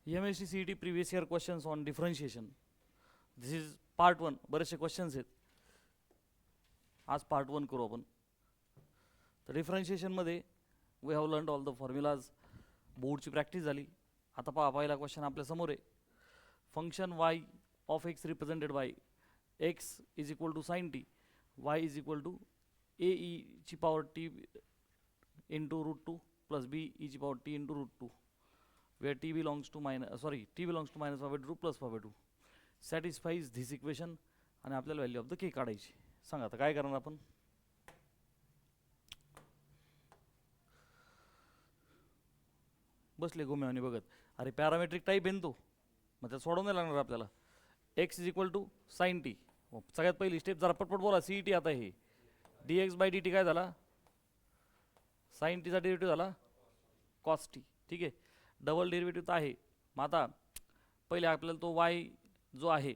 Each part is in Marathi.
MSc CET previous year questions on differentiation. This is part 1. बरेचसे क्वेश्चन्स आहेत. आज पार्ट 1 करू आपण. तर डिफरन्शिएशन मध्ये we have learned all the formulas. बोर्डची प्रॅक्टिस झाली. आता पहा पहिला क्वेश्चन आपल्या समोर आहे. Function y of x represented by x is equal to sin t, y is equal to a e ची power t into root 2 plus b e ची power t into root 2, where t belongs to minus /2 plus /2 satisfies this equation. आणि आपल्याला व्हॅल्यू ऑफ द k काढायची. सांगा आता काय करणार आपण. बसले गोम्यावानी बघत. अरे पॅरामेट्रिक टाईप आहे तो, मग त्यात सोडवून नाही लागणार आपल्याला. x is equal to sine t. सगळ्यात पहिली स्टेप जरा पटपट बोला. CET आता हे dx बाय dt काय झाला, साइन टीचा डेरिव्हेटिव्ह झाला कॉस टी. ठीक आहे, डबल डेरिव्हेटिव्ह तर आहे. मग आता पहिले आपल्याला तो y जो आहे,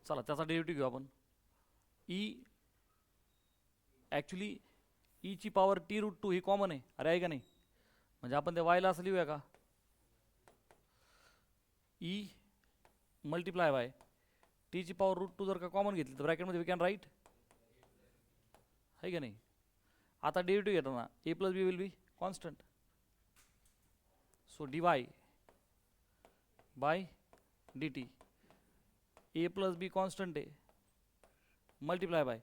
चला त्याचा डेरिव्हेटिव्ह घेऊ आपण. ॲक्च्युली e ची पॉवर t रूट 2 ही कॉमन आहे. अरे आहे का नाही, म्हणजे आपण त्या वायला असं लिहूया का, e मल्टिप्लाय बाय टी ची पॉवर रूट 2 जर का कॉमन घेतली तर ब्रॅकेटमध्ये वी कॅन राईट, आहे का नाही. आता डेरिव्हेटिव्ह घेताना a plus B will be constant. So dy by dt, a plus B constant आहे, मल्टिप्लाय बाय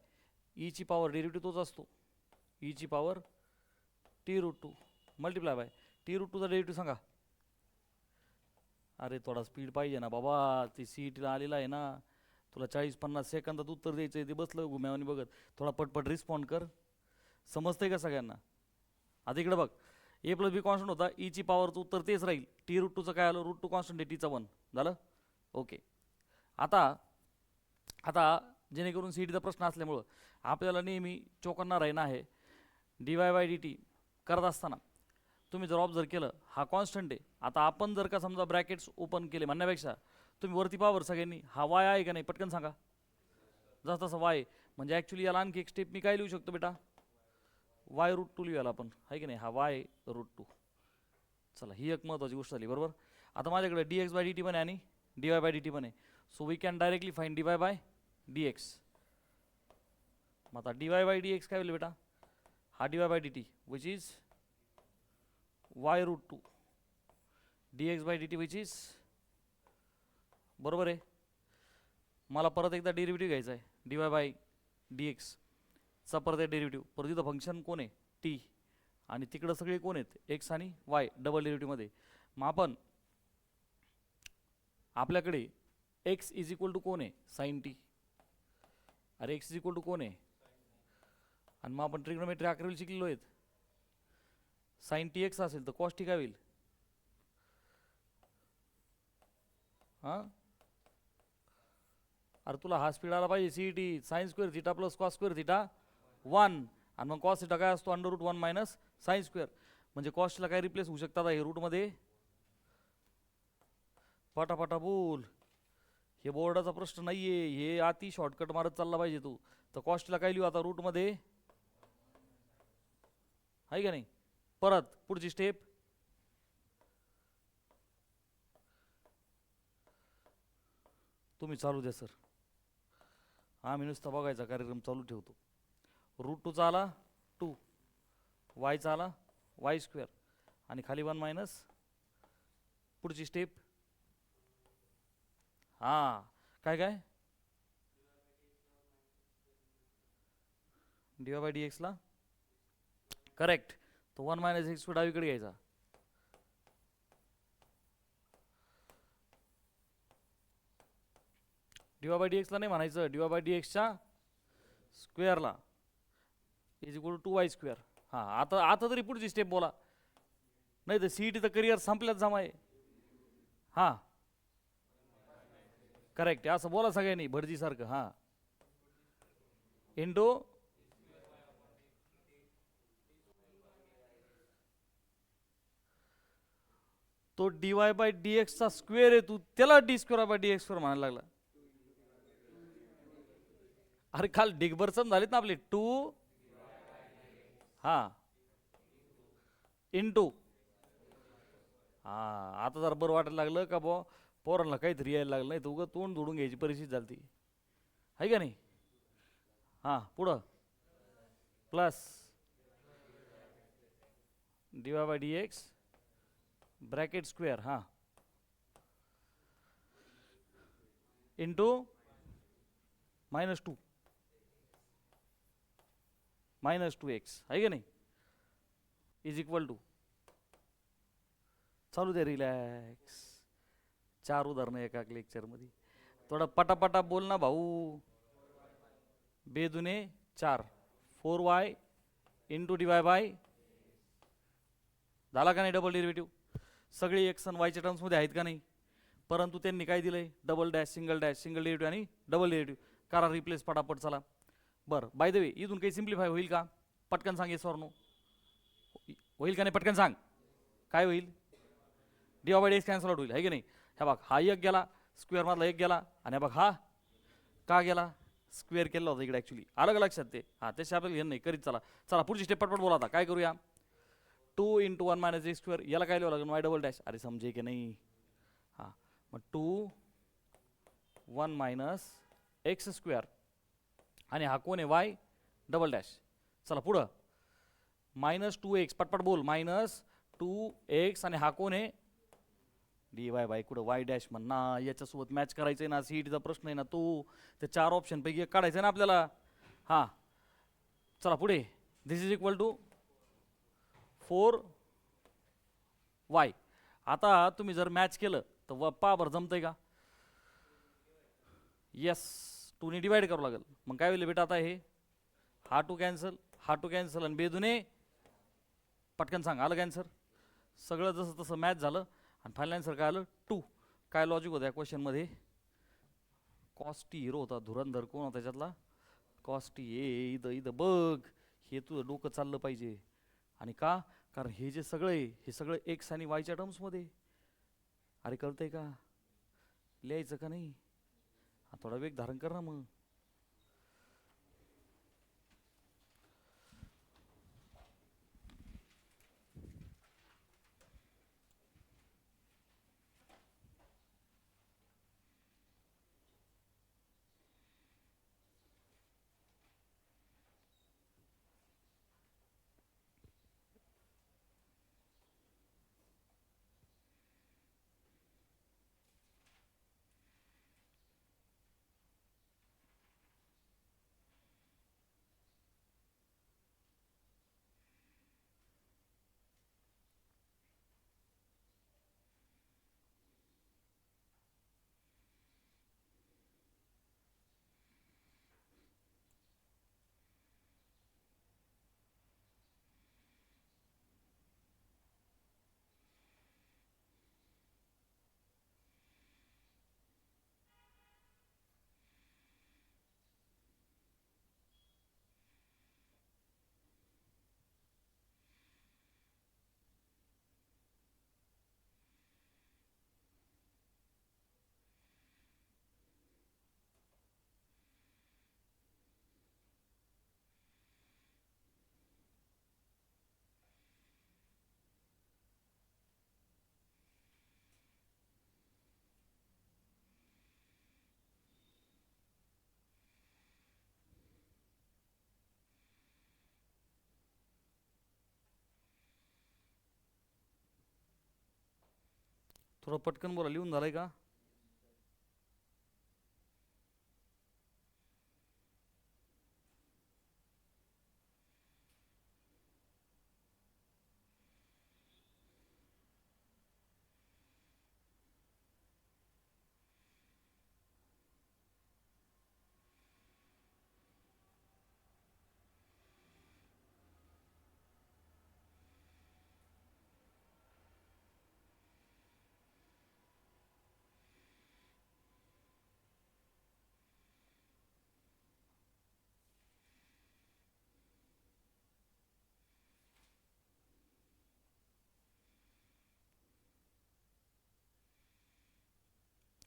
e ची पॉवर डेरिव्हेटिव्ह तोच असतो, e ची power t root 2 multiply by t root 2चा डेरिव्हेटिव्ह सांगा. अरे थोडा स्पीड पाहिजे ना बाबा, ती CETला आलेला आहे ना. तुला 40-50 सेकंदात उत्तर द्यायचं आहे. ते बसलं घुम्यावानी बघत. थोडा पटपट रिस्पॉन्ड कर. समजतंय का सगळ्यांना. आता इकडे बघ, a प्लस बी कॉन्स्टंट होता, e ची पॉवरचं उत्तर तेच राहील. t रूट 2चं काय आलं, रूट 2 कॉन्स्टंट आहे, टीचा 1 झालं. ओके, आता जेणेकरून CETचा प्रश्न असल्यामुळं आपल्याला नेहमी चोकांना राहणं आहे. dy बाय dt करत असताना तुम्ही जर ऑब्झर्व केलं, हा कॉन्स्टंट आहे. आता आपण जर का समजा ब्रॅकेट्स ओपन केले म्हणण्यापेक्षा तुम्ही वरती पावर सगळ्यांनी, हा y आहे का नाही पटकन सांगा. जसं तसं y म्हणजे ॲक्च्युली याला आणखी एक स्टेप मी काय लिहू शकतो बेटा, y रूट 2 लिहूयाला आपण, आहे की नाही. हा y रूट 2. चला ही एक महत्त्वाची गोष्ट झाली बरोबर. आता माझ्याकडे dx बाय dt पण आहे आणि dy बाय dt पण आहे. So we can directly find dy by dx. मग आता dy बाय dx काय होईल बेटा, हा dy by dt which is y root 2 dx by dt which is, बरोबर आहे. मला परत एकदा डेरिव्हेटिव्ह घ्यायचा आहे dy बाय dx चा परत एक डेरिव्हेटिव्ह. परत इथं फंक्शन कोण आहे t, आणि तिकडं सगळे कोण आहेत x आणि y डबल डेरिव्हेटिव्हमध्ये. मग आपण आपल्याकडे x इज इक्वल टू कोण आहे, साइन टी. अरे x इज इक्वल टू कोण आहे, आणि मग आपण ट्रिग्नोमेट्री 11वी शिकलेलो आहेत. साइन टी एक्स असेल तर कॉस टी काय होईल. हां अरे तुला हा स्पीड आला पाहिजे. CET sine square theta plus cos square theta 1, आणि मग कॉस थिटा काय असतो, under root 1 minus sine square. म्हणजे कॉस्टला काय रिप्लेस होऊ शकतात हे रूटमध्ये. पटापटा बोल, हे बोर्डाचा प्रश्न नाही आहे, हे अति शॉर्टकट मारत चालला पाहिजे तू. तर कॉस्टला काय लिहू आता रूटमध्ये, आहे का नाही. परत पुढची स्टेप, तुम्ही चालू द्या सर, आम्ही नुसता बघायचा कार्यक्रम चालू ठेवतो. रूट 2चा आला 2, वायचा आला वाय स्क्वेअर, आणि खाली 1 मायनस. पुढची स्टेप, हां काय काय dy बाय dx ला करेक्ट. तो 1 मायनस एक्स डावीकडे घ्यायचा. dy बाय dx ला नाही म्हणायचं, dy बाय dx च्या स्क्वेअरला is equal to 2y square. हां आता तरी पुढची स्टेप बोला, नाही तर CETचं करिअर संपल्यात जमाय. हां करेक्ट आहे, असं बोला सगळ्यांनी भटजीसारखं. हां इंटू तो dy बाय dx चा स्क्वेअर आहे, तू त्याला d square by dx square म्हणायला लागला. अरे काल डिगबर्सन झालेत ना आपले 2 हां इंटू हां, आता जरा बरं वाटायला लागलं का बुवा पोरांना काहीतरी यायला लागलं, नाही तर उगाच तोंड जोडून घ्यायची परिस्थिती झाली ती, आहे का नाही? हां, पुढं plus dy by dx bracket square हां इंटू -2 -2x आहे का नाही इज इक्वल टू, चालू दे रिलॅक्स, 4 उदाहरणं एका लेक्चरमध्ये, थोडं पटापटा बोल ना भाऊ. बेदुने 4 4y इंटू dy बाय, झाला का नाही डबल डेरिव्हेटिव्ह? सगळे एक्स आणि वायच्या टर्म्समध्ये आहेत का नाही? परंतु त्यांनी काय दिलंय, डबल डॅश सिंगल डेरिव्हेटिव्ह आणि डबल डेरिव्हेटिव्ह. करा रिप्लेस पटापट चला. बरं बाय द वे इथून काही सिम्प्लिफाय होईल का? पटकन सांग येस ऑर नो. होईल का नाही पटकन सांग. काय होईल? D by dx cancel out होईल, आहे की नाही? ह्या बघ हा एक गेला, स्क्वेअर मधला एक गेला, आणि बघ हा का गेला, स्क्वेअर केला होता इकडे ॲक्च्युली, आलं का लक्षात ते? हां त्याच्या आपल्याला घेणं नाही, करीत चला. चला पुढची स्टेप पटपट बोला. आता काय करूया? 2 इंटू 1 मायनस एक्स स्क्वेअर, याला काय लिहावं लागेल? Y double dash. अरे समजे की नाही? हां मग 2 1 मायनस एक्स स्क्वेअर, आणि हा कोण आहे? Y double dash. चला पुढं -2x, पटपट बोल. -2x, आणि हा कोण आहे? डी वाय बाय कुठं वाय डॅश म्हण ना, याच्यासोबत मॅच करायचं आहे ना, सीईटीचा प्रश्न आहे ना तो. ते 4 ऑप्शन पैकी एक काढायचं आहे ना आपल्याला. हां चला पुढे. दिस इज इक्वल टू 4y. आता तुम्ही जर मॅच केलं तर पहा बरं जमतंय का? येस, 2 ने डिवाइड करावं लागेल. मग काय होईल बेटा आता? हे हा 2 कॅन्सल, हा 2 कॅन्सल, आणि बेदुने पटकन सांग आलं कॅन्सर? सगळं जसं तसं मॅच झालं, आणि फायनल आन्सर काय आलं? 2. काय लॉजिक होतं या क्वेश्चनमध्ये? कॉस्टी हिरो होता, धुरंधर कोण होता त्याच्यातला? कॉस्टी. हे इथं इथं बघ, हे तुझं डोकं चाललं पाहिजे. आणि का? कारण हे जे सगळं आहे हे सगळं एक्स आणि वायच्या टर्म्समध्ये. अरे कळतंय का? लिहायचं का नाही? थोडा वेग धारण कर ना मग. थोडं पटकन बोला. लिहून झालंय का?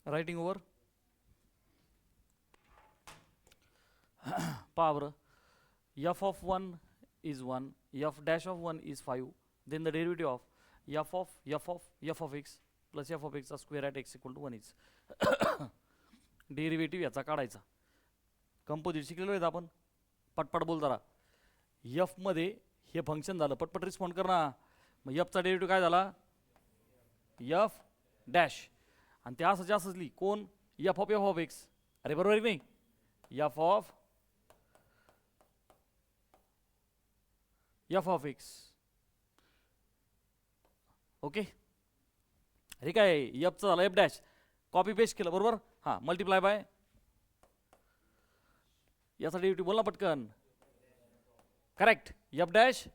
Writing over. पहा बरं. f of 1 is 1, f dash of 1 is 5, then the derivative of F of X plus F of एक्सचा square at X equal to 1 is derivative याचा काढायचा. कंपोजिट शिकलेलो आहेत आपण. पटपट बोल जरा. मध्ये हे फंक्शन झालं, पटपट रिस्पॉन्ड कर ना. मग एफचा डेरिव्हेटिव्ह काय झाला? F dash. आणि ते असं जास्तच लिही. कोण? F of x. अरे बरोबर आहे नाही? F of x. ओके. अरे काय एफचं झालं एफ डॅश, कॉपी पेस्ट केलं बरोबर. हां, मल्टिप्लाय बाय याचा डेरिव्हेटिव्ह बोल ना पटकन. करेक्ट. एफ डॅश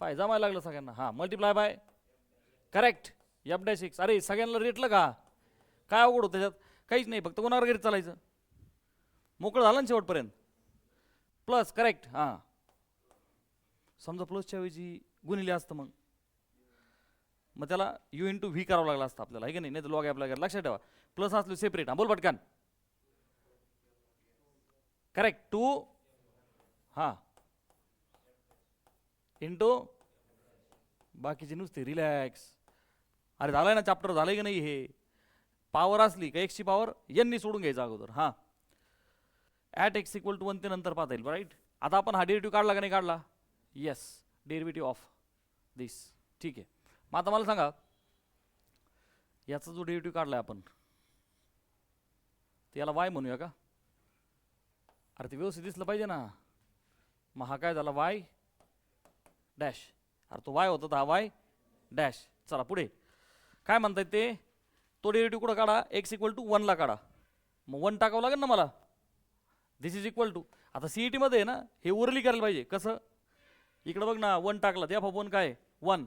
पाय जमायला लागलं सगळ्यांना. हां, multiply by correct F dash x. अरे सगळ्यांना रेटलं का? काय अवघड होतं त्याच्यात? काहीच नाही, फक्त कोणावर गेट चालायचं. मोकळं झालं ना शेवटपर्यंत. Plus correct. हां, समजा प्लसच्या ऐवजी गुणिले असतं मग त्याला यू इंटू व्ही करावं लागलं असतं आपल्याला, आहे की नाही? तर लॉग ॲप्लाय करा. लक्षात ठेवा, प्लस असलं सेपरेट. हां, बोल पटकन. करेक्ट. टू हां इंटू बाकीचे नुसते रिलॅक्स. अरे झालंय ना चॅप्टर, झालंय की नाही? हे पॉवर असली का एक्सची पॉवर यांनी सोडून घ्यायचं अगोदर. हां, ॲट एक्स इक्वल टू 1 ते नंतर पाहता येईल. राईट. आता आपण हा डेरिव्हेटिव्ह काढला का नाही काढला? येस, डेरिव्हेटिव्ह ऑफ दिस. ठीक आहे. मग आता मला सांगा, याचा जो डेरिव्हेटिव्ह काढलाय आपण याला वाय म्हणूया का? अरे ते व्यवस्थित दिसलं पाहिजे ना. मग हा काय झाला? Y dash. अरे तो वाय होता तर हा वाय डॅश. चला पुढे काय म्हणतायत ते? तो डेरिव्हेटिव्ह कुठं काढा? एक्स इक्वल टू 1 ला काढा. मग 1 टाकावं लागेल ना मला. दिस इज इक्वल टू, आता सीईटी मध्ये आहे ना, हे उरली करायला पाहिजे. कसं? इकडं बघ ना, 1 टाकला एफ ऑफ 1 काय? 1.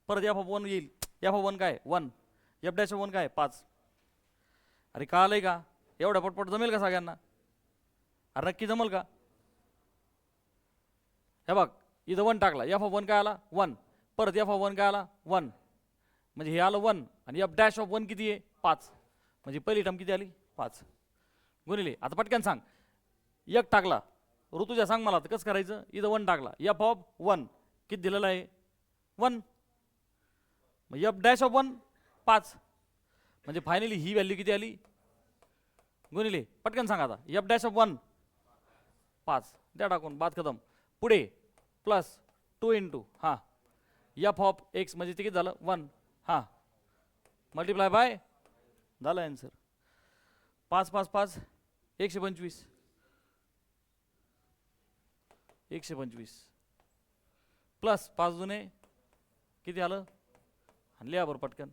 परत एफ ऑफ 1 येईल. एफ ऑफ 1 काय? 1. एफ डॅश ऑफ 1 काय? 5. अरे का आलंय का? एवढ्या पटपट जमेल का सगळ्यांना? अरे नक्की जमल का? हे बघ, इथं 1 टाकला, एफ ऑफ 1 काय आला? 1. परत एफ ऑफ 1 काय आला? 1. म्हणजे हे आलं 1 आणि एफ डॅश ऑफ 1 किती आहे? 5. म्हणजे पहिली टर्म किती आली? 5 गुणिले. आता पटकन सांग. 1 टाकला, ऋतुजा सांग मला कसं करायचं? इथं 1 टाकला, एफ ऑफ 1 किती दिलेलं आहे? 1. मग एफ डॅश ऑफ 1 5. म्हणजे फायनली ही व्हॅल्यू किती आली? गुणिले. पटकन सांगा आता. एफ डॅश ऑफ 1 5 द्या टाकून, बाद खतम. पुढे प्लस 2 इंटू हां एफ ऑफ एक्स म्हणजे ते किती झालं? 1. हां, मल्टिप्लाय बाय झालं आन्सर. 5 5 5 125. 125 प्लस 5 जुने किती आलं? आणि लिहा बरं पटकन.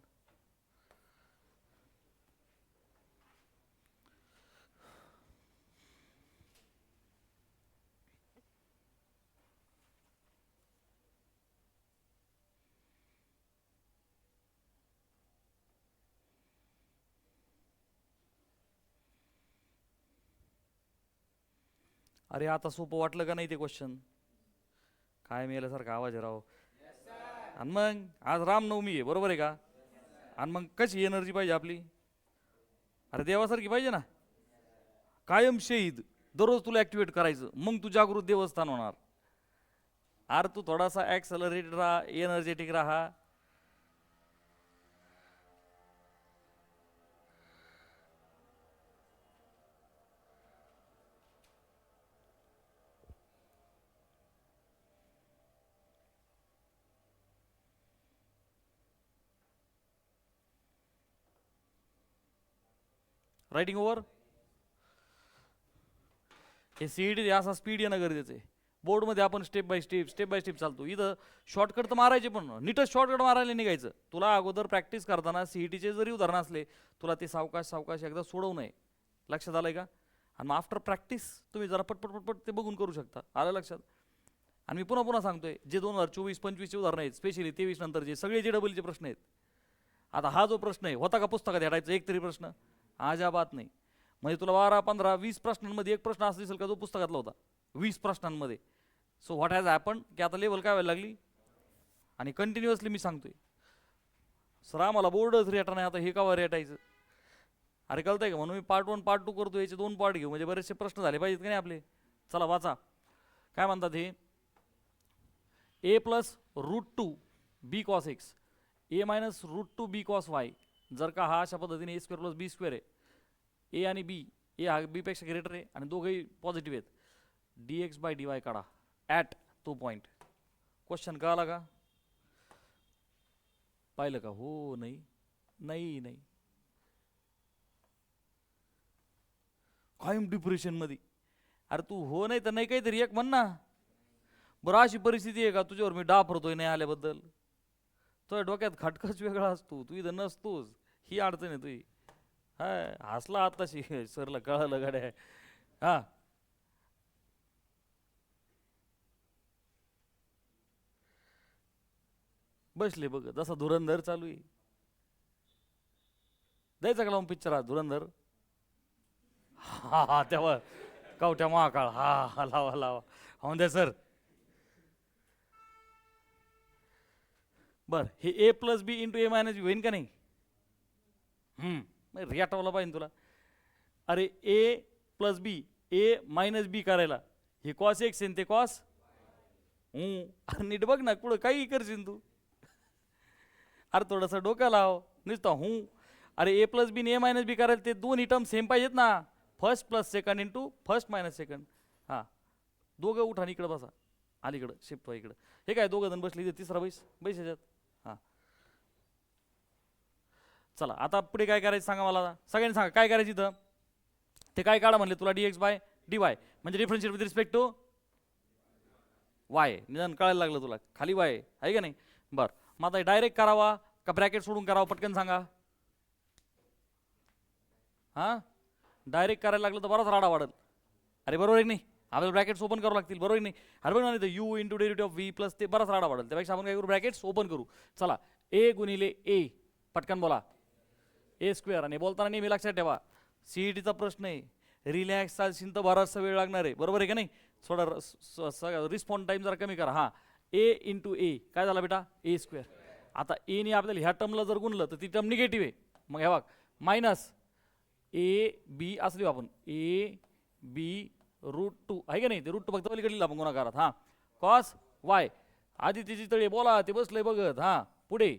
अरे आता सोपं वाटलं का नाही ते क्वेश्चन? काय मेल्यासारखा आवाज आहे राव. आणि मग आज रामनवमी आहे, बरोबर आहे का? आणि मग कशी एनर्जी पाहिजे आपली? अरे देवासारखी पाहिजे ना. कायम शहीद, दररोज तुला ॲक्टिवेट करायचं, मग तू जागृत देवस्थान होणार. अरे तू थोडासा ॲक्सलरेटेड राहा, एनर्जेटिक राहा. Writing over. हे सीईटी असा स्पीड येणं गरजेचं आहे. बोर्डमध्ये आपण स्टेप बाय स्टेप चालतो. इथं शॉर्टकट तर मारायचे, पण नीटच शॉर्टकट मारायला निघायचं. तुला अगोदर प्रॅक्टिस करताना सीईटीचे जरी उदाहरण असले, तुला ते सावकाश एकदा सोडवू नये. लक्षात आलंय का? आणि मग आफ्टर प्रॅक्टिस तुम्ही जरा पटपट ते बघून करू शकता. आलं लक्षात? आणि मी पुन्हा सांगतोय, जे 2024-25चे उदाहरण आहेत, स्पेशली 23 नंतर जे सगळे JEEचे प्रश्न आहेत. आता हा जो प्रश्न आहे, होता का पुस्तकात भेटायचा एक तरी प्रश्न? अजिबात नाही. म्हणजे तुला 12 15 20 प्रश्नांमध्ये एक प्रश्न असा दिसेल का जो पुस्तकातला होता 20 प्रश्नांमध्ये. सो व्हॉट हॅज हॅपन की आता लेवल काय व्हायला लागली. आणि कंटिन्युअसली मी सांगतोय, सर आम्हाला बोर्डच रेटा नाही, आता हे का रेटायचं? अरे कळतंय का? म्हणून मी पार्ट 1 पार्ट 2 करतो, याचे 2 पार्ट घेऊ, म्हणजे बरेचसे प्रश्न झाले पाहिजेत का नाही आपले. चला वाचा. काय म्हणतात हे? a plus root 2 b cos x a minus root two b cos y, जर का हा अशा पद्धतीने a square plus b square आहे, ए आणि बी, ए हा बी पेक्षा ग्रेटर आहे आणि दोघंही पॉझिटिव्ह आहेत, d x by D y काढा ॲट तो पॉईंट. क्वेश्चन कळाला का? पाहिलं का? हो नाही नाही नाही, कायम डिप्रेशन मध्ये. अरे तू हो नाही तर नाही काहीतरी एक म्हण ना. बरं अशी परिस्थिती आहे का तुझ्यावर मी डाफरतोय नाही आल्याबद्दल? तुझ्या डोक्यात खटकच वेगळा असतो, तू इथं नसतोस, ही अडचण आहे तुझी. हा हसला आताशी सरला कळालं गाड्या. हा बसले बघ जसा धुरंधर चालू आहे. द्यायचा का लावून पिक्चर हा धुरंधर? हा हा तेव्हा कवट्या महाकाळ, हा हा लावा लावा. हो द्या सर. बर हे ए प्लस बी इंटू ए मायनस बी होईन का नाही? रियाटवला पाहिजे तुला. अरे ए प्लस बी, ए मायनस बी करायला हे कॉस एक्स आहे ते कॉस. नीट बघ ना कुठं काही करशील तू. अरे थोडंसं डोकं लाव नुसतं अरे ए प्लस बी ए मायनस बी करायला ते दोन्ही टर्म सेम पाहिजेत ना. First plus second into first minus second. हां दोघं उठा आणि इकडं बसा, अलीकडं शिफ्ट व्हा इकडं. हे काय दोघं जण बसले, तिसरा बैस बैस ह्याच्यात. हां चला आता पुढे काय करायचं सांगा मला, सगळ्यांनी सांगा काय करायचं इथं. ते काय काढा म्हणले तुला, D x by D Y म्हणजे differentiate with respect to Y. निदान कळायला लागलं तुला, खाली वाय आहे का नाही? बरं मग आता डायरेक्ट करावा का ब्रॅकेट सोडून करावा, पटकन सांगा. हां डायरेक्ट करायला लागलं तर बराच राडा वाढल. अरे बरोबर आहे नाही, आपल्याला ब्रॅकेट्स ओपन करावं लागतील, बरोबर नाही? अरे बघ ना you into derivative of V plus ते बराच राडा वाढेल. त्यापेक्षा आपण काय करू, ब्रॅकेट्स ओपन करू. चला ए गुणिले ए, पटकन बोला ए स्क्वेअर. आणि बोलताना नेहमी लक्षात ठेवा सीईटीचा प्रश्न आहे, रिलॅक्स चालशील तर बराचसा वेळ लागणार आहे, बरोबर आहे का नाही? थोडा रिस्पॉन्स टाइम जरा कमी करा. हां ए इंटू ए काय झाला बेटा, ए स्क्वेअर. आता एने आपल्याला ह्या टर्मला जर गुणलं तर ती टर्म निगेटिव्ह आहे. मग ह्या बघ मायनस ए बी असं लिहू आपण, ए बी रूट टू आहे का नाही? ते रूट टू फक्त पलीकडे लिहिलं आपण गुणाकारात. हां कॉस वाय, आधी तिची तळी बोला ते बसलंय बघत. हां पुढे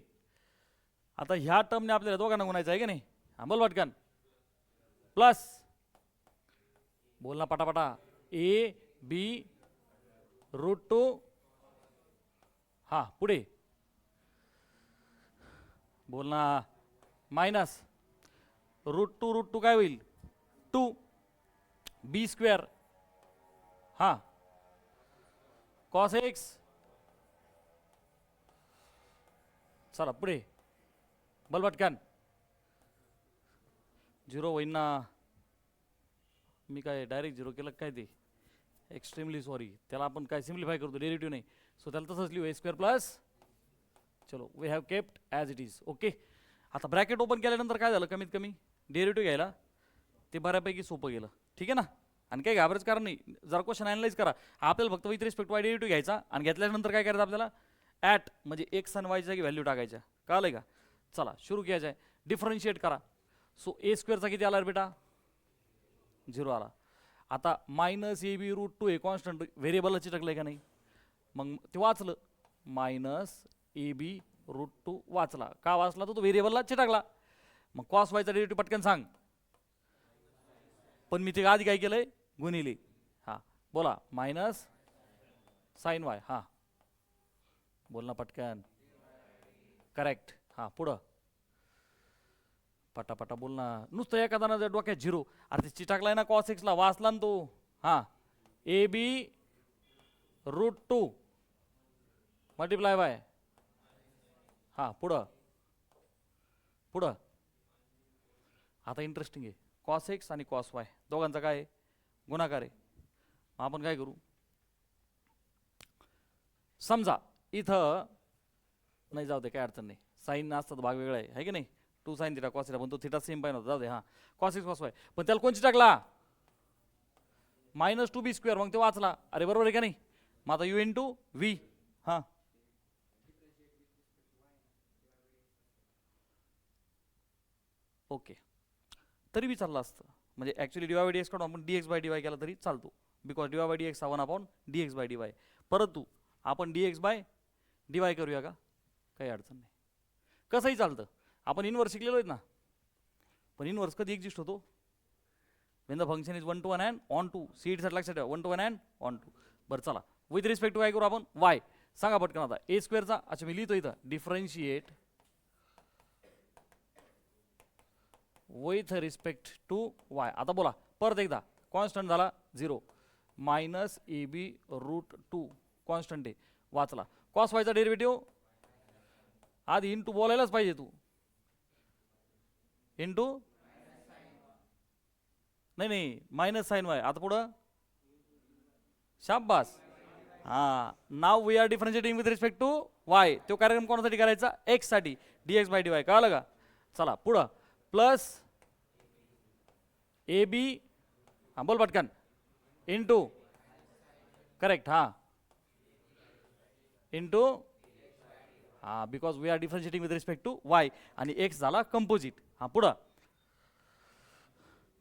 आता ह्या टर्मने आपल्याला दोघांना गुणायचं आहे का नाही? हां बोल पटकन, प्लस बोल ना पटापटा, ए बी रूट टू. हां पुढे बोल ना, मायनस रूट टू काय होईल, टू बी स्क्वेअर. हां कॉस एक्स. चला पुढे बोल पटकन, झिरो होईन ना. मी काय डायरेक्ट झिरो केलं काय ते, एक्स्ट्रीमली सॉरी. त्याला आपण काय सिम्प्लिफाय करतो, डेरिव्हेटिव्ह नाही. सो त्याला तसंच लिहू ए स्क्वेअर प्लस, चलो we have kept as it is. Okay आता ब्रॅकेट ओपन केल्यानंतर काय झालं, कमीत कमी डेरिव्हेटिव्ह घ्यायला ते बऱ्यापैकी सोपं गेलं. ठीक आहे ना? आणि काही घाबरायचं कारण नाही. जरा क्वेश्चन ॲनालाइज करा, आपल्याला फक्त विथ रिस्पेक्ट वाय डेरिव्हेटिव्ह घ्यायचा आणि घेतल्यानंतर काय करायचं आपल्याला, ॲट म्हणजे एक्स आणि वायच्या जागी व्हॅल्यू टाकायच्या. कळलं का? चला सुरू करायचं आहे, डिफरन्शिएट करा. सो ए स्क्वेअरचा किती आला बेटा, झिरो आला. आता minus A B root two हे कॉन्स्टंट व्हेरिएबलला चिटकलं का नाही? मग ते वाचलं, minus A B root two वाचला. का वाचला? तो व्हेरिएबलला चिटकला. मग कॉस वायचा डेरिव्हेटिव्ह पटकन सांग. पण मी ते आधी काय केलंय, गुणिले. हां बोला मायनस साईन वाय. हां बोल ना पटकन, करेक्ट. हां पुढं पटापटा बोल ना, नुसतं एखादा डोक्यात झिरो. अरे ते चिटाकलाय ना कॉस एक्सला, वाचला ना तो. हां a B root two multiply by. हां पुढं पुढं आता इंटरेस्टिंग आहे, कॉस एक्स आणि कॉस वाय दोघांचा काय आहे, गुणाकार आहे. मग आपण काय करू, समजा इथं नाही जाऊ दे काय अडचण नाही, साईन असतात भाग वेगळा आहे की नाही, two sine theta cos theta, पण तो थिटा सेम पाहिजे जाऊ दे. हां कॉस एक्स कॉस वाय, पण त्याला कोणची टाकला, मायनस टू बी स्क्वेअर. मग ते वाचला. अरे बरोबर आहे का नाही? मग आता यू इन टू व्ही. हां ओके तरी बी चाललं असतं, म्हणजे actually D Y by D X काढून आपण D x by D Y केला तरी चालतो, because D Y by D X हा one upon D x by D Y. परंतु आपण D x by D Y करूया का, काही अडचण नाही. कसंही चालतं. आपण इनवर्स शिकलेलो आहेत ना, पण इनवर्स कधी एक्झिस्ट होतो, Wien the function is 1 to 1 and on to. Seat साठी लक्षात ठेवा, 1 to 1 and on to. बरं चला, विथ रिस्पेक्ट टू काय करू आपण, वाय. सांगा पटकन आता, ए स्क्वेअरचा, अच्छा मी लिहितो इथं, differentiate with respect to Y. आता बोला परत एकदा, कॉन्स्टंट झाला 0 minus A B root 2 constant आहे, वाचला. कॉस वायचा डेरिव्हेटिव्ह आधी इंटू बोलायलाच पाहिजे तू, इंटू नाही मायनस साइन वाय. आता पुढं शाबास. हां, now we are differentiating with respect to Y. तो कार्यक्रम कोणासाठी करायचा, एक्स साठी, डीएक्स बाय डी वाय. कळलं का. चला पुढं, प्लस ए बी, हां बोल पटकन, इंटू करेक्ट, हां इंटू, हां because we are differentiating with respect to y, आणि एक्स झाला कंपोजिट. हां पुढं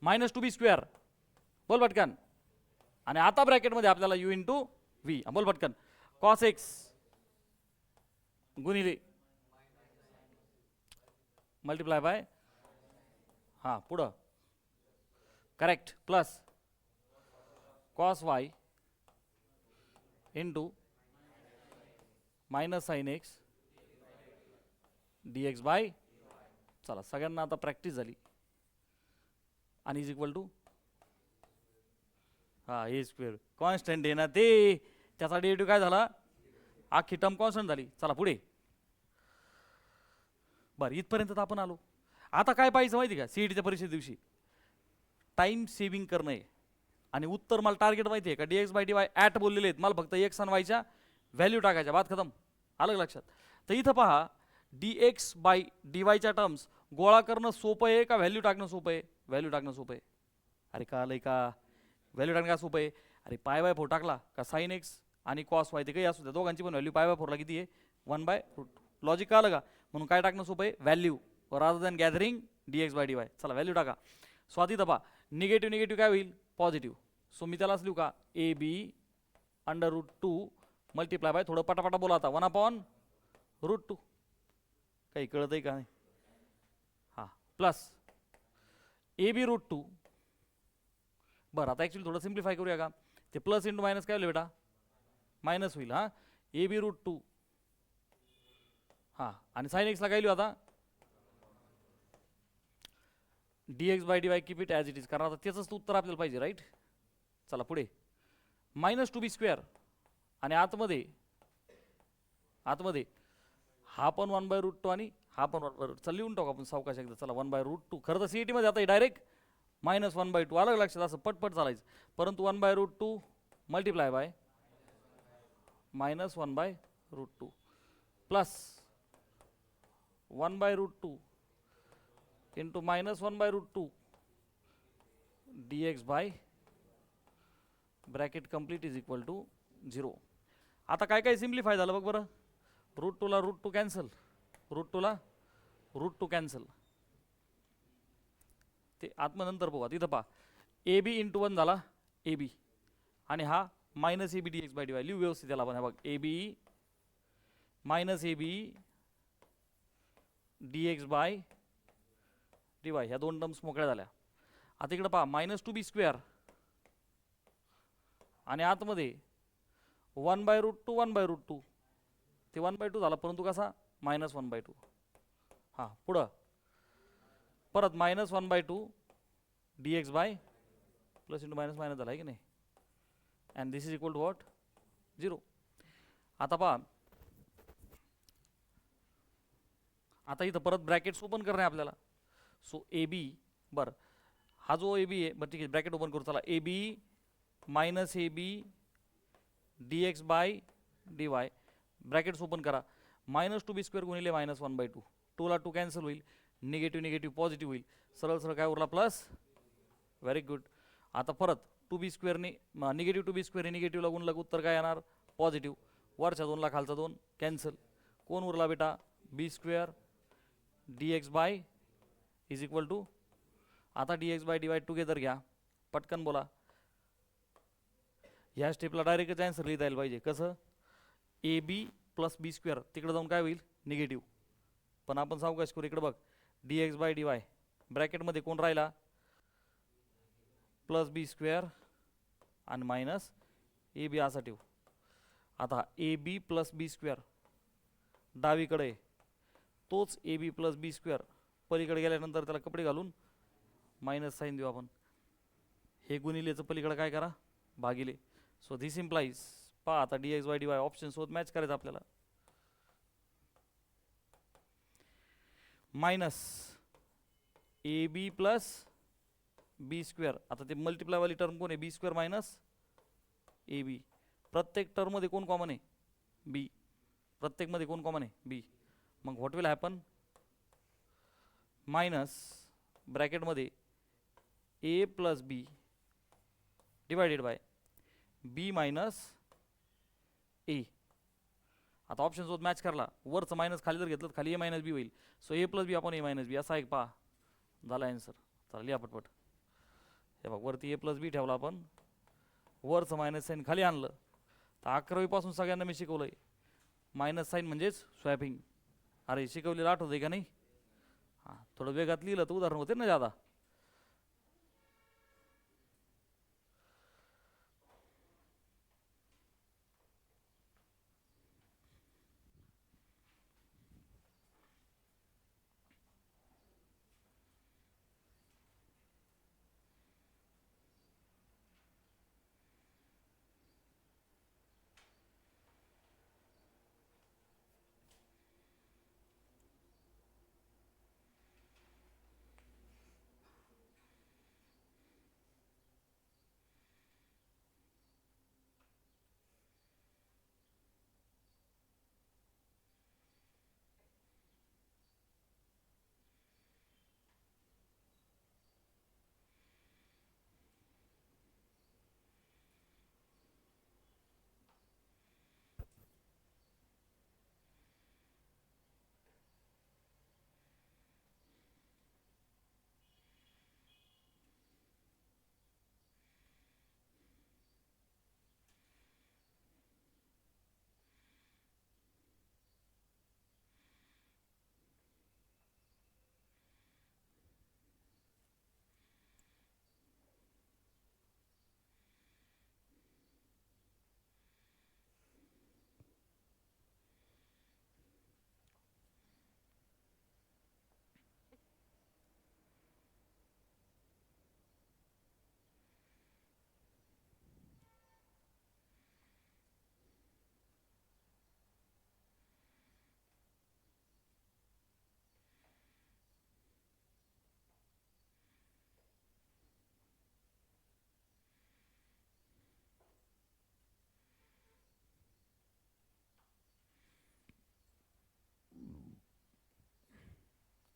मायनस टू बी स्क्वेअर, बोल पटकन, आणि आता ब्रॅकेटमध्ये आपल्याला यू इंटू व्ही. बोल पटकन, कॉस एक्स गुणिले मल्टिप्लाय बाय, हां पुढं correct, plus cos y into minus sine x d x by. चला सगळ्यांना आता प्रॅक्टिस झाली, आणि इज इक्वल टू, हां ए स्क्वेअर कॉन्स्टंट आहे ना ते, त्याचा डेरिव्हेटिव्ह काय झाला, अख्खी टर्म कॉन्स्टंट झाली. चला पुढे. बरं इथपर्यंत तर आपण आलो. आता काय पाहिजे माहिती का, सीईटीच्या परीक्षे दिवशी टाइम सेव्हिंग करणं आहे, आणि उत्तर मला टार्गेट माहिती आहे का, dx by D y at बोललेले आहेत, मला फक्त एक्स आणि वायच्या व्हॅल्यू टाकायच्या, बात खतम. आलं लक्षात. तर इथं पहा, डी एक्स बाय डी वायच्या टर्म्स गोळा करणं सोपं आहे का व्हॅल्यू टाकणं सोपं आहे, व्हॅल्यू टाकणं सोपं आहे. अरे कळलंय का, व्हॅल्यू टाकणं का सोपं आहे. अरे पाय बाय 4 टाकला का साइन एक्स आणि कॉस वाय ते काही असू द्या, दोघांची पण व्हॅल्यू पाय बाय 4 ला किती आहे, 1/√. लॉजिक आलं का. म्हणून काय टाकणं सोपं आहे, value, rather than gathering d x by D y. चला व्हॅल्यू टाका. स्वाती तपा, निगेटिव्ह निगेटिव्ह काय होईल, पॉझिटिव्ह. सो मी त्यालाच लिहू का, ए बी √2 मल्टिप्लाय बाय, थोडं पटापटा बोला आता, 1/√2. काही कळत आहे का नाही, हां प्लस ए बी √2. बरं आता ॲक्च्युली थोडं सिम्प्लिफाय करूया का, ते प्लस इंटू मायनस काय होईल बेटा, मायनस होईल. हां ए बी √2, हां आणि साइन एक्सला काय लिहू आता, D x by D y, keep it as it is, कारण आता त्याचंच उत्तर आपल्याला पाहिजे, राईट. चला पुढे, मायनस टू बी स्क्वेअर, आणि आतमध्ये हा पण 1/√2 आणि हा पण 1/√2. चल लिहून टाकू आपण सावकाश एकदा. चला 1/√2, खरं तर सीईटी मध्ये आता डायरेक्ट -1/2 आलं लक्षात, असं पटपट चालायचं, परंतु 1/√2 मल्टिप्लाय बाय -1/√2 प्लस 1/√2 into -1/√2 dx by bracket complete is equal to 0. आता काय काय सिम्प्लिफाय झालं बघ बरं, √2 ला √2 कॅन्सल, √2 ला √2 कॅन्सल, ते आत्मनंतर बघा. तिथं पहा, ए बी इंटू 1 झाला ए बी, आणि हा minus A b d x by D y. लिहू व्यवस्थित त्याला आपण, बघ a b minus A b d x by D y, ह्या दोन टर्म्स मोकळ्या झाल्या. आता इकडे पहा, -2b स्क्वेअर, आणि आतमध्ये 1/√2 1/√2, ते 1/2 झाला, परंतु कसा, -1/2. हां पुढं परत -1/2 dx by plus into minus minus झाला आहे की नाही, and this is equal to what, 0. आता पहा, आता इथं परत ब्रॅकेट्स ओपन करणे आपल्याला. सो ए बी, बरं हा जो ए बी आहे, बरं ठीक आहे ब्रॅकेट ओपन करू. चला a b minus A b d x by D y, brackets open करा. -2b स्क्वेअर गुणिले -1/2, 2 ला 2 कॅन्सल होईल, निगेटिव्ह निगेटिव्ह पॉझिटिव्ह होईल, सरळ सरळ काय उरला प्लस, व्हेरी गुड. आता परत 2b स्क्वेअरने निगेटिव्ह 2b स्क्वेअर निगेटिव्हला गुणलं, उत्तर काय येणार, पॉझिटिव्ह. वरच्या 2 ला खालचा 2 कॅन्सल, कोण उरला बेटा, B square D x by is equal to, आता D x by D Y together घ्या, पटकन बोला. ह्या स्टेपला डायरेक्टच आन्सर लिहिता यायला पाहिजे. कसं, ए बी प्लस बी स्क्वेअर, तिकडे जाऊन काय होईल, निगेटिव्ह, पण आपण सावकाश करू. इकडे बघ, dx/dy ब्रॅकेटमध्ये कोण राहिला, प्लस बी स्क्वेअर आणि मायनस ए बी असा ठेवू. आता ए बी प्लस बी स्क्वेअर डावीकडे आहे, तोच ए बी प्लस बी स्क्वेअर पलीकडे गेल्यानंतर त्याला कपडे घालून मायनस साईन देऊ आपण. हे गुणिलेचं पलीकडे काय करा, भागिले. सो धिस इम्प्लाइज, पहा आता dx/dy ऑप्शन सोबत मॅच करायचं आपल्याला. मायनस ए बी प्लस बी स्क्वेअर. आता ते मल्टिप्लायवाली टर्म कोण आहे, बी स्क्वेअर मायनस ए बी. प्रत्येक टर्ममध्ये कोण कॉमन आहे, बी. प्रत्येकमध्ये कोण कॉमन आहे, बी. मग व्हॉट विल हॅपन, मायनस ब्रॅकेटमध्ये A plus B divided by B minus A. आता ऑप्शन सोबत मॅच करला, वरचं मायनस खाली जर घेतलं तर खाली ए मायनस बी होईल. सो ए प्लस बी आपण ए मायनस बी असा एक पहा झाला आन्सर. चला लिहा पटपट. हे बघ, वरती ए प्लस बी ठेवला आपण, वरचं मायनस साईन खाली आणलं. तर 11वीपासून सगळ्यांना मी शिकवलंय मायनस साईन म्हणजेच स्वॅपिंग. अरे शिकवलेलं आठवतंय का नाही? हां, थोडं वेगात लिहिलं तर उदाहरण होते ना जादा.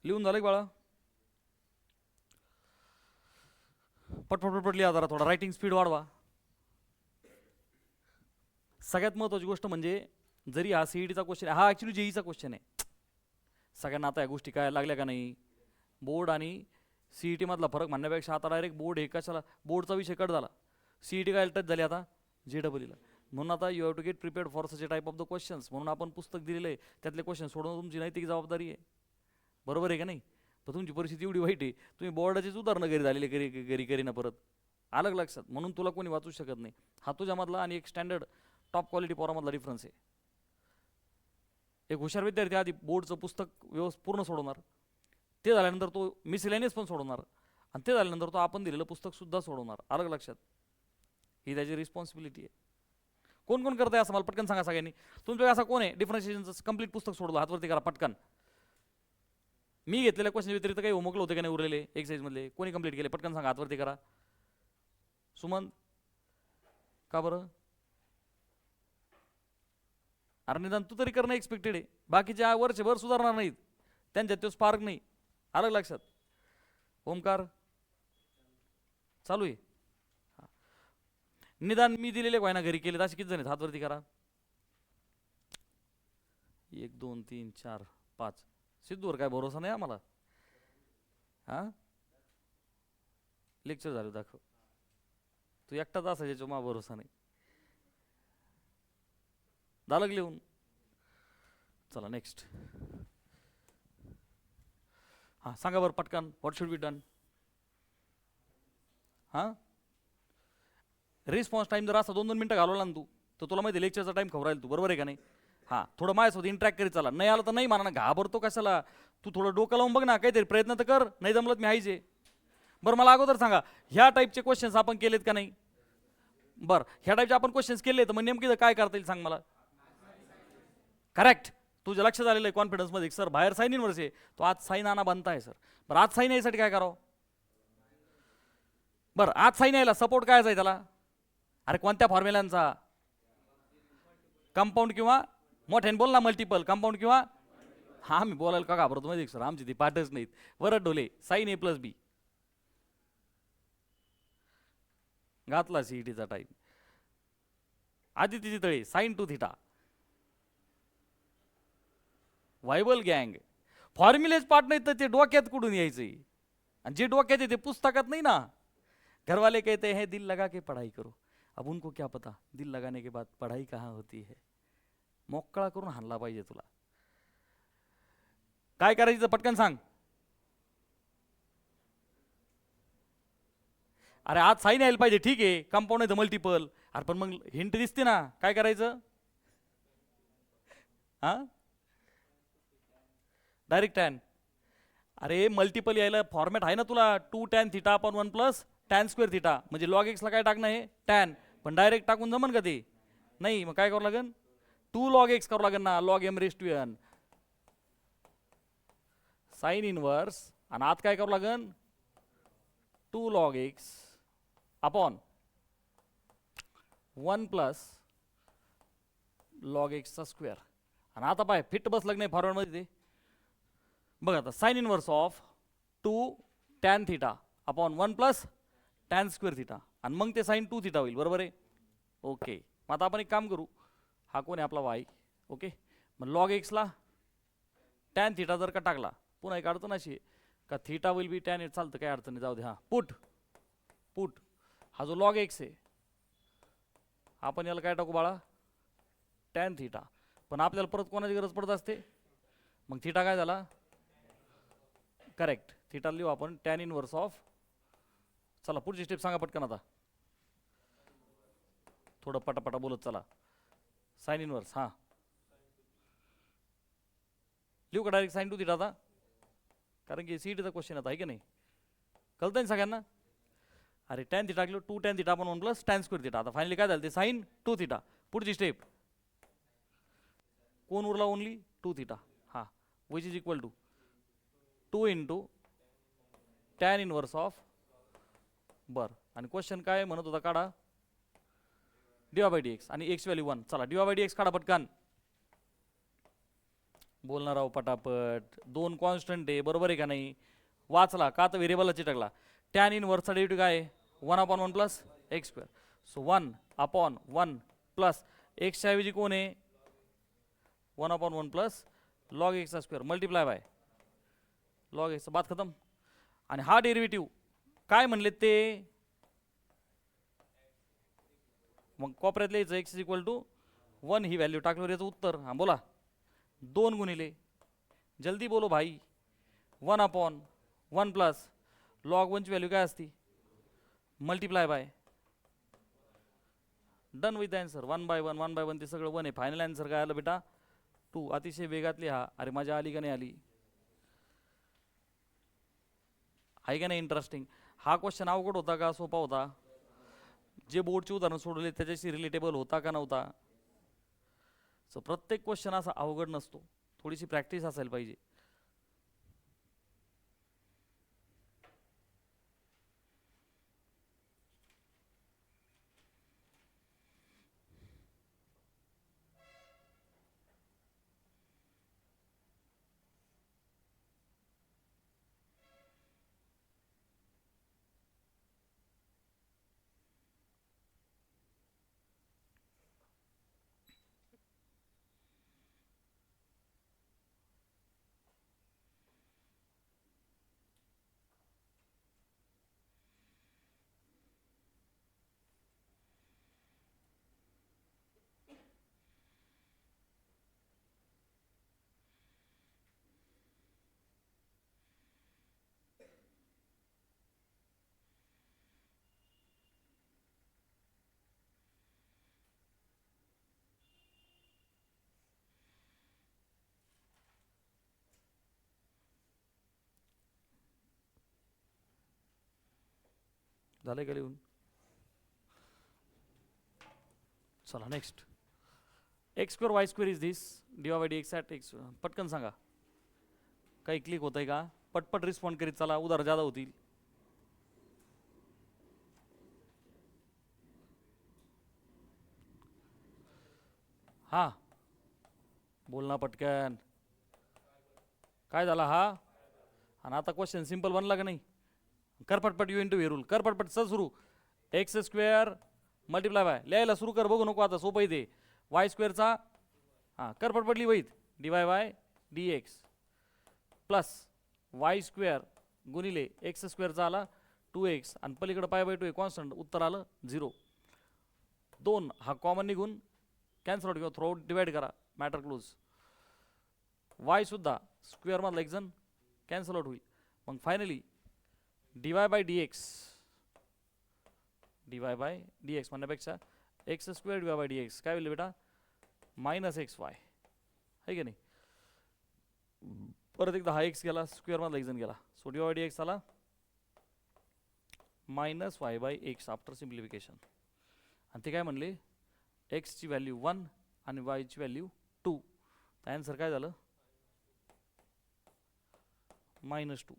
लिहून झालं की बाळा? पटपट पटपट लिहा जरा, थोडा रायटिंग स्पीड वाढवा. सगळ्यात महत्त्वाची गोष्ट म्हणजे, जरी हा सीईटीचा क्वेश्चन आहे, हा ॲक्च्युली जेईचा क्वेश्चन आहे. सगळ्यांना आता या गोष्टी काय लागल्या का नाही? बोर्ड आणि सीईटी मधला फरक म्हणण्यापेक्षा आता डायरेक्ट बोर्ड हे कशाला, बोर्डचा विषय कट झाला. सीईटी काय टच झाली आता जेडब्ल्यूला. म्हणून आता you have to get prepared for such a type of the questions. म्हणून आपण पुस्तक दिलेलं आहे, त्यातले क्वेश्चन सोडवणं तुमची नैतिक जबाबदारी आहे. बरोबर आहे का नाही? पण तुमची परिस्थिती एवढी वाईट आहे, तुम्ही बोर्डाचीच उदाहरणं घरी झालेले घरी करीना परत. अलग लक्षात. म्हणून तुला कोणी वाचू शकत नाही. हा तुझ्यामधला आणि एक स्टँडर्ड टॉप क्वालिटी पोरामधला डिफरन्स आहे. एक हुशार विद्यार्थी आधी बोर्डचं पुस्तक पूर्ण सोडवणार, ते झाल्यानंतर तो मिसलेनियस पण सोडवणार, आणि ते झाल्यानंतर तो आपण दिलेलं पुस्तकसुद्धा सोडवणार. अलग लक्षात. ही त्याची रिस्पॉन्सिबिलिटी आहे. कोण कोण करत आहे असं मला पटकन सांगा सगळ्यांनी. तुमच्याकडे असा कोण आहे डिफरन्शिएशनचं कंप्लीट पुस्तक सोडलं? हातवरती करा पटकन. मी घेतलेल्या क्वेश्चन व्यतिरिक्त काही होमवर्क होते का नाही उरलेले एक्सरसाइजमधले? कोणी कंप्लीट केले पटकन सांगा, हातवरती करा. सुमन, का बरं? अरे निदान तू तरी करणं एक्सपेक्टेड आहे. बाकीच्या वर्षभर सुधारणार नाहीत, त्यांच्यात तो स्पार्क नाही. अलग लक्षात. ओमकार चालू आहे. निदान मी दिलेले ना घरी केले असे किती जण आहेत? हातवरती करा. 1 2 3 4 5. सिद्धूवर काय भरोसा नाही आम्हाला. हां, लेक्चर झालं दाखव. तू एकटाच असायच्या मा भरोसा नाही. झालं लिहून? चला नेक्स्ट. हां सांगा बरं पटकन, व्हॉट शुड बी डन? हां रिस्पॉन्स टाईम जर असा 2-2 मिनटं घालवला ना तू, तर तुला माहिती लेक्चरचा टाईम खबर राहील तू, बरोबर आहे का नाही? हां थोडं माझ्यासोबत इंटरॅक्ट करीत चला, नाही आलं तर नाही म्हणा ना, घाबरतो कशाला? तू थोडं डोकं लावून बघ ना, काहीतरी प्रयत्न तर कर, नाही जमलं मी हायचे. बरं मला अगोदर सांगा, ह्या टाईपचे क्वेश्चन्स आपण केलेत का नाही? बरं ह्या टाईपचे आपण क्वेश्चन्स केले तर मग नेमकी काय करता येईल सांग मला? करेक्ट. तुझ्या लक्षात आलेलं आहे कॉन्फिडन्समध्ये, सर बाहेर साईन इनवर्स आहे, तो आज साईन आणा बनताय सर. बरं आज साईन यायसाठी काय करावं? बरं आज साईन यायला सपोर्ट काय आहे त्याला? अरे कोणत्या फॉर्म्युलांचा? कंपाऊंड किंवा मोठ्याने बोल ना, मल्टिपल कंपाऊंड किंवा. हा मी बोलायला का घाबरतो माहिती सर, आमची ती पाठच नाहीत. वरड ढोले साईन ए प्लस बी घातला सीईटीचा टाईम. आदितीची तळे साईन टू थिटा. वायबल गँग फॉर्म्युलेच पाठ नाही तर ते डोक्यात कुठून यायचंय? आणि जे डोक्यात आहे ते पुस्तकात नाही ना. घरवाले कहते हैं दिल लगा के पढ़ाई करो, अब उनको क्या पता दिल लगाने के बाद पढ़ाई कहाँ होती है. मोकळा करून हाणला पाहिजे तुला. काय करायचं पटकन सांग. अरे आज साईन यायला पाहिजे, ठीक आहे, कंपाऊंड नाही तर मल्टिपल. अरे पण मग हिंट दिसते ना, काय करायचं? हा डायरेक्ट टॅन. अरे मल्टिपल यायला फॉर्मॅट आहे ना तुला, 2 tan θ/1 plus tan square theta, म्हणजे लॉग एक्सला काय टाकणं आहे टॅन. पण डायरेक्ट टाकून जमन का ते? नाही. मग काय करावं लागेल? 2 log x करावं लागेल ना, log m⁻n साईन इनवर्स. आणि आत काय करावं लागेल? 2 log x upon 1 plus log x चा स्क्वेअर. आणि आता पाय फिट बसलं नाही फॉरवर्ड मध्ये ते. बघ आता sine inverse of 2 tan θ upon 1 plus tan square theta, आणि मग ते साईन 2 θ होईल, बरोबर आहे? ओके. मग आता आपण एक काम करू, हा कोण आहे आपला वाय. ओके. मग लॉग एक्सला टॅन थिटा जर का टाकला, पुन्हा एक अडचण अशी का थिटा विल बी टॅन, चालतं काय अडचण नाही, जाऊ दे. हा पुट पुट हा जो लॉग एक्स आहे, आपण याला काय टाकू बाळा? Tan theta. पण आपल्याला परत कोणाची गरज पडत असते? मग थिटा काय झाला? करेक्ट. थिटा लिहू आपण टॅन इनवर्स ऑफ. चला पुढची स्टेप सांगा पटकन आता, थोडं पटापटा बोलत चला. साईन इनवर्स हां लिहू का डायरेक्ट साईन 2 θ आता? कारण की सीईटीचा क्वेश्चन आता आहे की नाही, कळतं ना सगळ्यांना? अरे टॅन थिटा टाकलो, 2 tan θ आपण 1 प्लस टॅन स्क्वेअर थिटा. आता फायनली काय झालं ते साईन 2 θ. पुढची स्टेप कोण उरला? ओनली 2 θ. हां which is equal to 2 into tan inverse of. बरं आणि क्वेश्चन काय म्हणत होता? काढा dy/dx आणि एक्स व्हॅल्यू 1. चला dy/dx काढा पटकन. बोलणार आहो पटापट. 2 कॉन्स्टंट आहे, बरोबर आहे का नाही? वाचला का? तर व्हेरिएबलला चिटकला. टॅन इनवर्सचा डेरिव्हेटिव्ह काय आहे? 1/1 plus x square. So 1/1 plus एक्सच्या ऐवजी कोण आहे? 1/1 प्लस लॉग एक्सचा स्क्वेअर मल्टिप्लाय बाय लॉग एक्सचा. बात खतम. आणि हा डेरिव्हेटिव्ह काय म्हणले ते? मग कॉपऱ्यात लिहायचं एक्स इज इक्वल टू 1 ही व्हॅल्यू टाकल्यावर याचं उत्तर. हां बोला. 2 गुणिले, जल्दी बोलो भाई, 1/1 प्लस लॉग 1 ची व्हॅल्यू काय असती? Multiply by. Done with answer. 1/1 1/1 ते सगळं 1 आहे. फायनल आन्सर काय आलं बेटा? 2. अतिशय वेगात लिहा. अरे मजा आली का नाही आली? आहे का नाही इंटरेस्टिंग? हा क्वेश्चन अवघड होता का सोपा होता? जे बोर्डचे उदाहरण सोडवले त्याच्याशी रिलेटेबल होता का नव्हता? सो प्रत्येक क्वेश्चन असा अवघड नसतो, थोडीशी प्रॅक्टिस असायला पाहिजे. झालं का लिहून? चला next. X square y square is this dy by dx at x. पटकन सांगा, काही क्लिक होत आहे का? पटपट रिस्पॉन्ड करीत चला, उदाहरण जादा होतील. हा बोलना पटकन. काय झाला हा? आणि आता क्वेश्चन सिंपल बनला का नाही? कर पटपट, यू इंटू व्ही रूल कर पटपट. चल सुरू. एक्स स्क्वेअर मल्टिप्लाय बाय, लिहायला सुरू कर, बघू नको आता, सोपं आहे ते. वाय स्क्वेअरचा हां कर पटपट लिहित dy by dx plus y square गुणिले एक्स स्क्वेअरचा आला 2x आणि पलीकडे पाय बाय 2 आहे कॉन्स्टंट, उत्तर आलं 0. 2 हा कॉमन निघून कॅन्सल आउट किंवा थ्रो आउट डिवाइड करा, मॅटर क्लोज. वाय सुद्धा स्क्वेअर मधला एक जण कॅन्सल आउट होईल. मग फायनली dy बाय dx म्हणण्यापेक्षा x square dy by dx काय होईल बेटा? मायनस एक्स वाय आहे की नाही. परत एकदा हा एक्स गेला, स्क्वेअर मधला एक जण गेला, सो dy बाय dx आला minus y by x after simplification. आणि ते काय म्हणले? एक्सची व्हॅल्यू 1 आणि वायची व्हॅल्यू 2. तर आन्सर काय झालं? -2.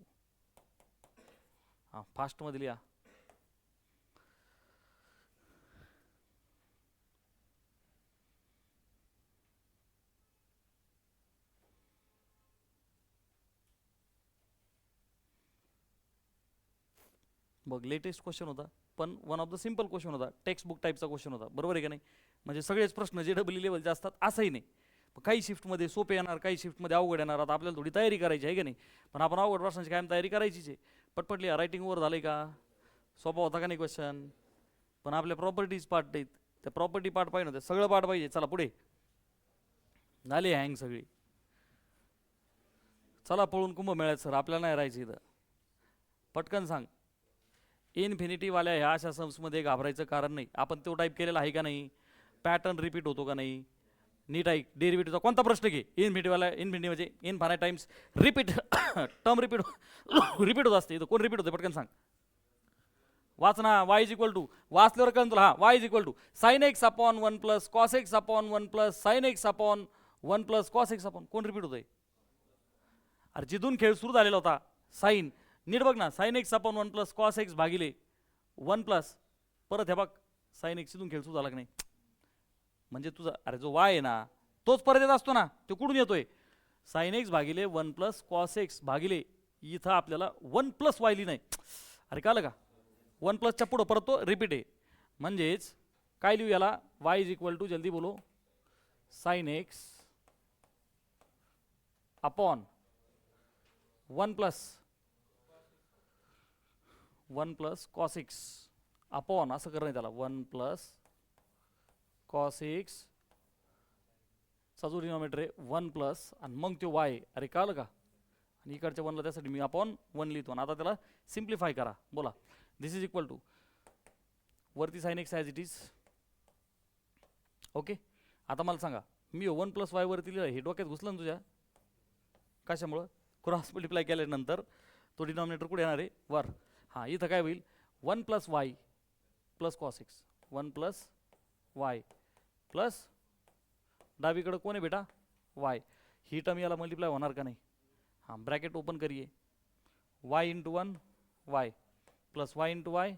हां फास्टमध्ये लिहा. बघ लेटेस्ट क्वेश्चन होता, पण one of the simple question होता, टेक्स्ट बुक टाईपचा क्वेश्चन होता, बरोबर आहे का नाही? म्हणजे सगळेच प्रश्न जे डबल लेवलचे असतात असंही नाही. काही शिफ्टमध्ये सोपे येणार, काही शिफ्टमध्ये अवघड येणार. आता आपल्याला थोडी तयारी करायची आहे की नाही? पण आपण अवघड प्रश्नाची कायम तयारी करायचीच आहे. पटपट लिहा. रायटिंग ओव्हर झालं का? सोपा होता का नाही क्वेश्चन? पण आपल्या प्रॉपर्टीज पार्ट आहेत, त्या प्रॉपर्टी पार्ट पाहिजे होते, सगळं पार्ट पाहिजे. चला पुढे. झाले हँग सगळी. चला पळून कुंभमेळ्यात सर, आपल्याला नाही राहायचं इथं. पटकन सांग. इन्फिनिटीवाल्या ह्या अशा सम्समध्ये घाबरायचं कारण नाही. आपण तो टाईप केलेला आहे का नाही? पॅटर्न रिपीट होतो का नाही? नीट ऐक. डेरिव्हेटिव्हचा कोणता प्रश्न घे, इन्फिनिटी म्हणजे infinite times repeat term repeat repeat होत असते. इथं कोण रिपीट होते? पटकन सांग. वाच ना. y इज इक्वल टू, वाचल्यावर कळन तुला. हा y is equal to sine x upon 1 plus cos x upon 1 plus sine x upon 1 plus cos x upon. कोण रिपीट होतंय? अरे जिथून खेळ सुरू झालेला होता साइन, नीट बघ ना. Sign x upon 1 plus cos x भागिले 1 प्लस, परत हे बघ साइन एक्स इथून खेळ सुरू झाला की नाही? म्हणजे तुझा अरे जो वाय आहे ना तोच परत येत असतो ना. तो कुठून येतोय? साइन एक्स भागिले 1 प्लस कॉस एक्स भागिले, इथं आपल्याला 1 प्लस वाय लिहिलं नाही. अरे कळलं का? 1 प्लसच्या पुढं परत तो रिपीट आहे. म्हणजेच काय लिहू याला? y इज इक्वल टू, जल्दी बोलो, sign x upon 1 plus cos x upon, असं करणं त्याला 1 प्लस कॉस एक्स चा जो डिनॉमिनेटर आहे 1 प्लस आणि मग तो वाय. अरे कळलं का? आणि इकडच्या 1ला त्यासाठी मी अपॉन 1 लिहितो. आता त्याला सिम्प्लिफाय करा. बोला. दिस इज इक्वल टू वरती sine x as it is. Okay. आता मला सांगा, मी 1 प्लस वाय वरती लिहिलं, हे डोक्यात घुसलं ना तुझ्या? कशामुळं? क्रॉस मल्टिप्लाय केल्यानंतर तो डिनॉमिनेटर कुठे येणार आहे? वर. हां इथं काय होईल? 1 plus Y plus cos X, 1 plus Y plus डावीकडं कोण आहे बेटा? वाय. ही टर्म याला मल्टिप्लाय होणार का नाही? हां ब्रॅकेट ओपन करिए. Y into 1 Y plus Y into Y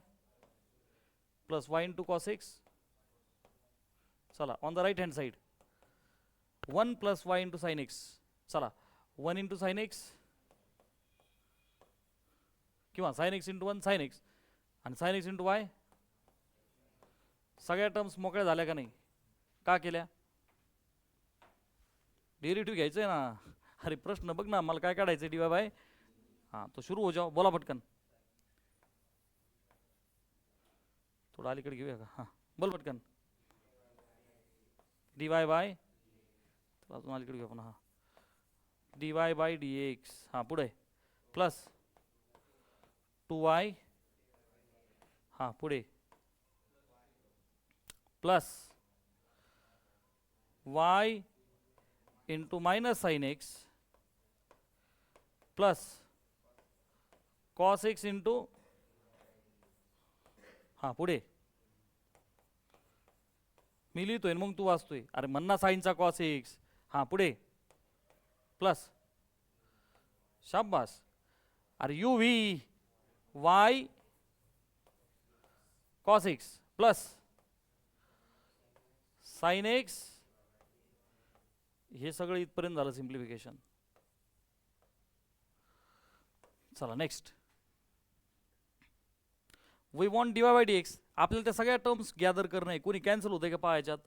plus Y into cos X. चला on the right hand side 1 plus Y into sine x. चला 1 इंटू साइन एक्स किंवा sine X into 1 sine X आणि साइन एक्स इंटू वाय. सगळ्या टर्म्स मोकळ्या झाल्या का नाही? का केल्या? डेरिव्हेटिव्ह घ्यायचं आहे ना. अरे प्रश्न बघ ना, मला काय काढायचं डी वाय बाय. हां तो सुरू हो जाओ. बोला पटकन. थोडं अलीकडे घेऊया का? हां बोल पटकन. डी वाय बाय, अजून अलीकडे घेऊ आपण. हां D Y by D x. हां पुढे प्लस 2y. हां पुढे plus y into minus sine X plus cos x into हां पुढे मी लिहितोय मग तू वाचतोय. अरे म्हणना साईनचा कॉस एक्स. हां पुढे प्लस शाबास. अरे u v y cos x plus sine x. हे सगळं इथपर्यंत झालं सिम्प्लिफिकेशन. चला next. We want d Y by D x. आपल्याला त्या सगळ्या टर्म्स गॅदर करणं आहे. कोणी कॅन्सल होतंय का पाहायच्यात.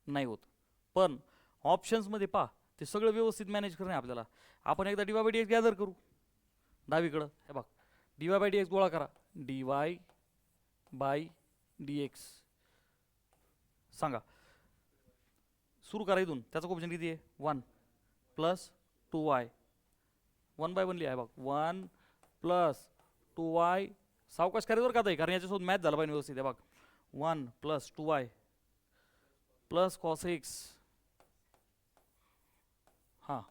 नाही होत. पण ऑप्शन्समध्ये पहा ते सगळं व्यवस्थित मॅनेज करणं आहे आपल्याला. आपण एकदा D Y by D x gather करू. डावीकडं हे बघ D Y by D x गोळा करा. D Y by D x सांगा. सुरू करा इथून. त्याचं कोएफिशिएंट किती आहे 1 प्लस 2y. 1/1 लिहा बघ 1 प्लस 2y. सावकाश करायचं का कारण याच्यासोबत मॅच झाला पाहिजे व्यवस्थित. आहे बघ 1 plus 2y plus cos x. हां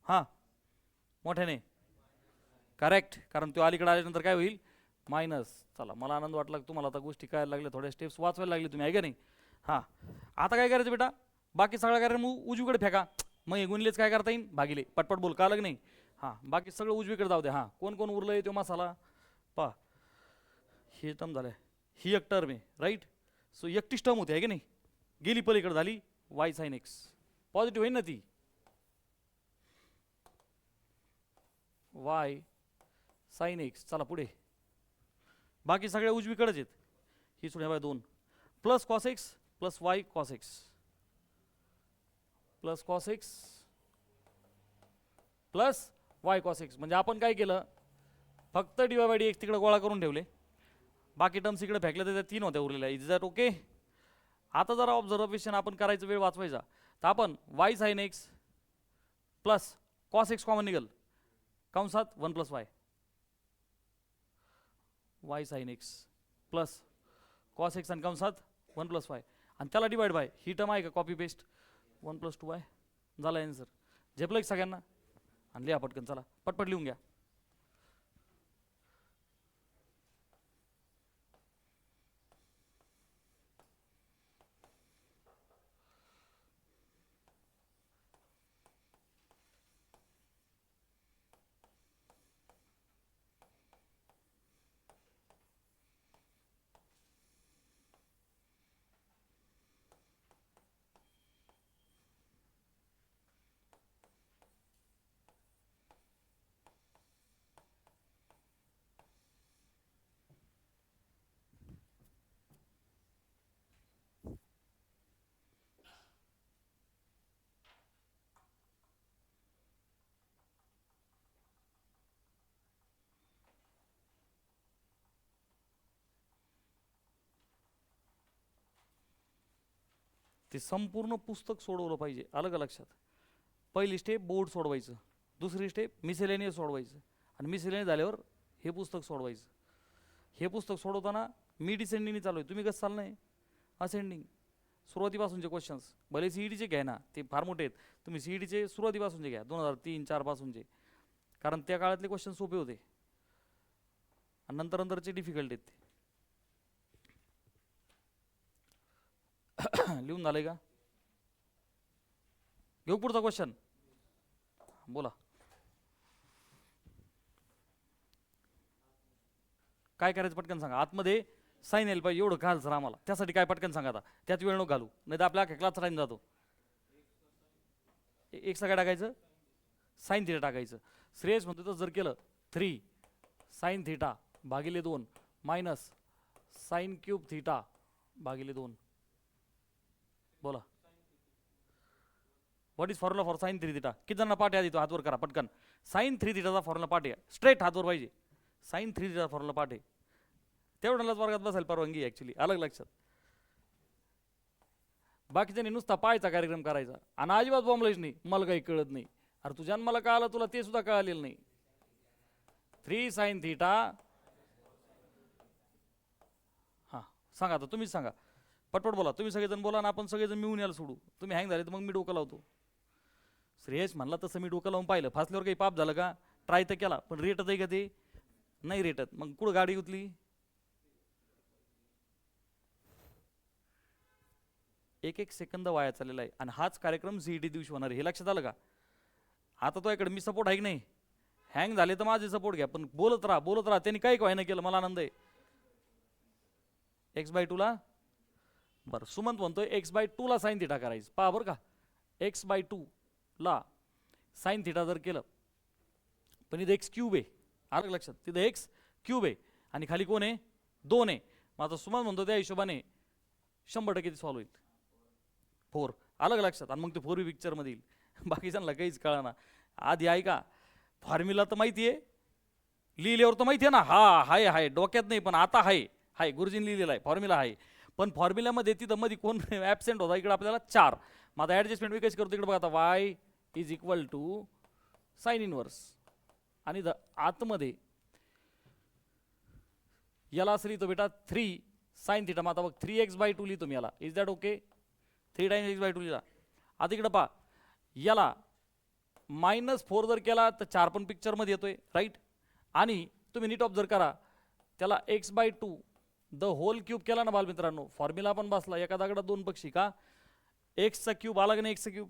हां मोठ्याने करेक्ट. कारण तो अलीकडे आल्यानंतर काय होईल मायनस. चला मला आनंद वाटला की तुम्हाला आता गोष्टी कळायला लागल्या. थोड्या स्टेप्स वाचवायला लागले तुम्ही आहे का नाही. हां आता काय करायचं बेटा बाकी सगळं कार्य मग उजवीकडे फेका. मग हे गुणलेच काय करता येईल भागिले. पटपट बोल का नाही. हां बाकी सगळं उजवीकडे जाऊ दे. हां कोण कोण उरलं आहे तो मसाला पा. हे टर्म झालं ही एक टर्म आहे राईट. सो एकटीच टर्म होती आहे की नाही. गेली पलीकडे झाली वाय साइन एक्स. पॉझिटिव्ह होईल ना ती. Y sine x. चला पुढे बाकी सगळ्या उजवीकडेच आहेत. ही सोडून by 2 plus cos x plus y cos x plus cos x plus y cos x. म्हणजे आपण काय केलं फक्त d Y by D x तिकडे गोळा करून ठेवले. बाकी टर्म्स इकडे फेकले तर त्या 3 होत्या उरलेल्या. Is that okay. आता जरा ऑब्झर्वेशन आपण करायचं वेळ वाचवायचा. तर आपण Y sine X plus cos X common निघल कंसात 1 plus Y. Y sine X plus cos x आणि कंसात 1 प्लस वाय आणि त्याला डिवाइड बाय ही टर्म आहे का कॉपी पेस्ट 1 प्लस 2y. झाला आन्सर. झेपलं एक सगळ्यांना. आणि लिहा पटकन चला पटपट लिहून घ्या. ते संपूर्ण पुस्तक सोडवलं पाहिजे. आलं का लक्षात. पहिली स्टेप बोर्ड सोडवायचं. दुसरी स्टेप मिसेलेनियस सोडवायचं. आणि मिसेलेनियस झाल्यावर हे पुस्तक सोडवायचं. हे पुस्तक सोडवताना मी डिसेंडिंगने चालू आहे. तुम्ही कसं चाललं आहे असेंडिंग. सुरुवातीपासूनचे क्वेश्चन्स भले CETचे घ्या ना ते फार मोठे आहेत. तुम्ही CETचे सुरुवातीपासूनचे घ्या 2003-04 पासूनचे. कारण त्या काळातले क्वेश्चन सोपे होते आणि नंतर नंतरचे डिफिकल्ट आहेत ते. लिहून झालंय का. घेऊ पुढचा क्वेश्चन. बोला काय करायचं पटकन सांगा. आतमध्ये साईन यायला पाहिजे एवढं घाल सर आम्हाला. त्यासाठी काय पटकन सांगा आता. त्यात वेळ नको घालू नाही तर आपल्या क्लासचा टाइम जातो. एक सगळं टाकायचं साईन थिटा टाकायचं. श्रेयस म्हणतो तर जर केलं 3 साईन थिटा भागिले 2 मायनस साईन क्यूब थिटा भागिले 2. बोला what is formula for sine 3 theta. किती जणांना पाठ आहे तो हातवर करा पटकन. साइन 3 थिटाचा फॉर्म्युला पाठ आहे. स्ट्रेट हातवर पाहिजे. साइन 3 थिटाचा फॉर्म्युला पाठ आहे. तेवढ्यालाच वर्गात बसायला परवानगी ॲक्च्युली. अलग लक्षात. बाकीच्यानी नुसता पाहायचा कार्यक्रम करायचा आणि अजिबात बॉम्बलाच नाही मला काही कळत नाही. अरे तू जन्माला कळालं तुला ते सुद्धा कळालेलं नाही. 3 साइन थिटा. हां सांगा आता तुम्हीच सांगा पटपट बोला. तुम्ही सगळेजण बोला आणि आपण सगळेजण मिळून यायला सोडू. तुम्ही हँग झाले तर मग मी डोकं लावतो. श्रेयश म्हणला तसं मी डोकं लावून पाहिलं, फासल्यावर काही पाप झालं का? ट्राय तर केला, पण रेटत आहे का ते? नाही रेटत. मग कुठं गाडी उतली? एक एक सेकंद वाया चाललेला आहे. आणि हाच कार्यक्रम सीईटी दिवशी होणार आहे, हे लक्षात आलं का? आता तो इकडे मी सपोर्ट आहे की नाही? हँग झाले तर माझे सपोर्ट घ्या, पण बोलत राहा बोलत राहा. त्यांनी काही व्हायना केलं, मला आनंद आहे. x/2 ला बरं, सुमंत म्हणतोय x/2 ला साईन थिटा करायचं. पहा बरं का, x/2 ला साईन थिटा जर केलं, पण इथं एक्स क्यूब आहे, आलं लक्षात? तिथं एक्स क्यूब आहे आणि खाली कोण आहे? 2 आहे. मग आता सुमंत म्हणतो त्या हिशोबाने 100% सॉल्व्ह होईल. 4 आलं का लक्षात? आणि मग ते 4 पिक्चरमध्ये येईल. बाकीच्यांना काहीच कळना. आधी ऐका, फॉर्म्युला तर माहिती आहे, लिहिल्यावर तर माहिती आहे ना, हा हाय हाय डोक्यात नाही, पण आता हाय हाय गुरुजींनी लिहिलेला आहे फॉर्म्युला आहे. पण फॉर्म्युल्यामध्ये तिथं मध्ये कोण ॲबसेंट होता? इकडे आपल्याला 4. मग आता ॲडजस्टमेंट मी कशी करतो इकडे बघा. आता y is equal to sine inverse, आणि आतमध्ये याला असं लिहितो बेटा 3 साईन थिटा. मग आता बघ 3x/2 लिहितो मी याला. Is that okay? 3 times x/2 लिहिला. आता इकडं पहा, याला -4 जर केला तर 4 पण पिक्चरमध्ये येतोय, राईट? आणि तुम्ही नीट ऑब्झर्व करा, त्याला x/2 द होल क्यूब केला ना बालमित्रांनो, फॉर्म्युला पण बसला. एका दगडात 2 पक्षी का? एक्सचा क्यूब आला की नाही? एक्सचा क्यूब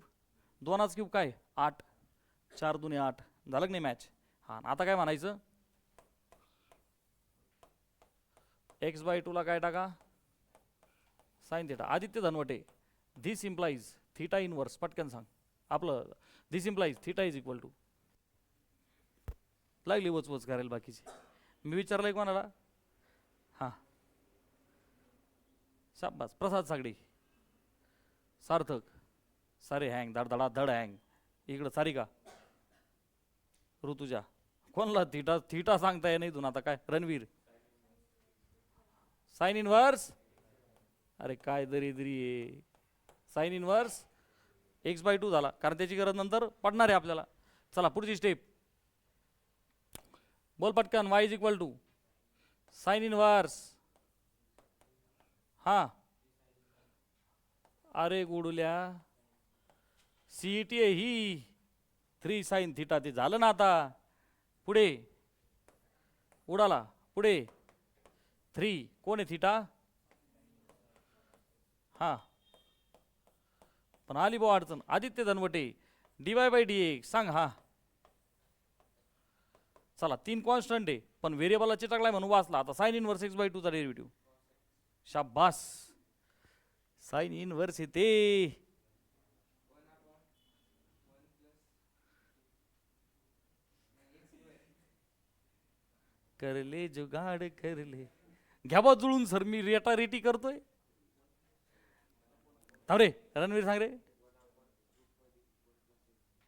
2चा क्यूब काय? 8. 4 दुने 8 झालं की नाही मॅच? हां, आता काय म्हणायचं? x/2 ला काय टाका? Sine theta. Aditya Dhanwate, this implies theta inverse. पटकन सांग आपलं. This implies theta is equal to. लागली वचवच करायला बाकीची. मी विचारलंय कोणाला? हां, शाबास. प्रसाद सागडी, सार्थक, सारे हँग, धडधडा धड हँग. इकडं सारिका, ऋतुजा. कोणला थिटा थिटा सांगताय नाही तुला? आता काय? Ranveer, sine inverse. अरे काय दरिद्री आहे. साइन इनवर्स x/2 झाला, कारण त्याची गरज नंतर पडणार आहे आपल्याला. चला पुढची स्टेप बोल पटकन. y is equal to sine inverse. हां, अरे गुडुल्या, सीईटी आहे ही. 3 साइन थिटा ते झालं ना. आता पुढे उडाला, पुढे 3 कोण आहे? थिटा. हां, पण आली बो अडचण. आदित्य धनवटे, dy/dx सांग. हा चला, 3 कॉन्स्टंट आहे, पण व्हेरिएबलला चिटकलाय म्हणून वाचला. आता साइन इनवर्स x/2 चा डेरिव्हेटिव्ह. शाबास, साइन इनवर्स येते. करले जुगाड करले. घ्या बा जुळून सर, मी रेटा रेटी करतोय. थांब रे, रणवीर सांग रे.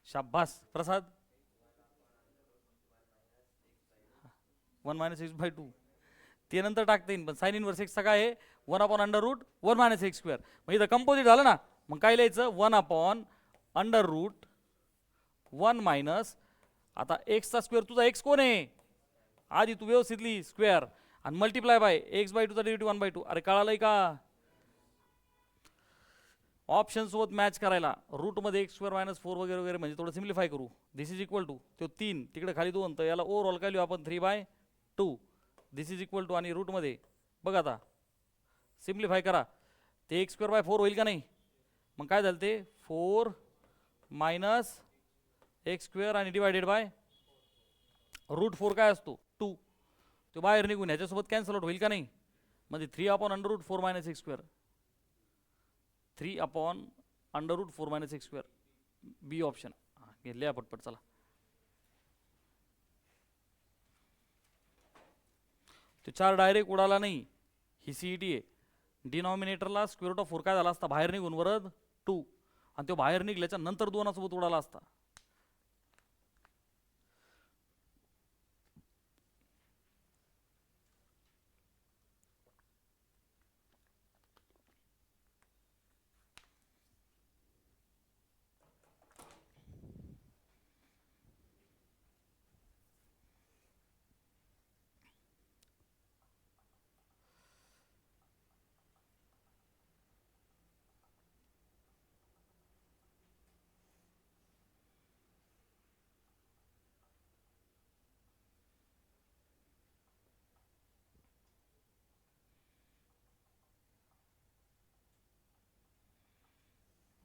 शाबास प्रसाद. 1 - x/2 ते नंतर टाकता येईल, पण साइन इनवर्स x काय आहे? 1/√1 - x². मग इथं कंपोजिट झालं ना. मग काय लिहायचं? 1/√1 आता x चा स्क्वेअर. तुझा x कोण आहे? आधी तू व्यवस्थित लिही स्क्वेअर, आणि मल्टिप्लाय बाय x/2 चा डेरिव्हेटिव्ह 1/2. अरे कळालंय का? ऑप्शन सोबत मॅच करायला रूटमध्ये x² - 4 वगैरे वगैरे, म्हणजे थोडं सिम्प्लिफाय करू. दिस इज इक्वल टू तो 3 तिकडे खाली 2, तर याला ओव्हरऑल काय लिहू आपण? 3/2. दिस इज इक्वल टू, आणि रूटमध्ये बघा आता सिम्प्लिफाय करा, ते x² - 4 होईल का नाही? मग काय झालं ते? 4 - x² आणि डिवायडेड बाय √4 काय असतो? 2. तो बाहेर निघून ह्याच्यासोबत कॅन्सल आउट होईल का नाही? म्हणजे 3/√4 - x². 3/√4 - x². बी ऑप्शन. घेतल्या पटपट. चला, तो 4 डायरेक्ट उडाला नाही, ही सीईटी आहे. डिनॉमिनेटरला √4 काय झाला असता? बाहेर निघून वरद 2, आणि तो बाहेर निघल्याच्या नंतर 2 सोबत उडाला असता.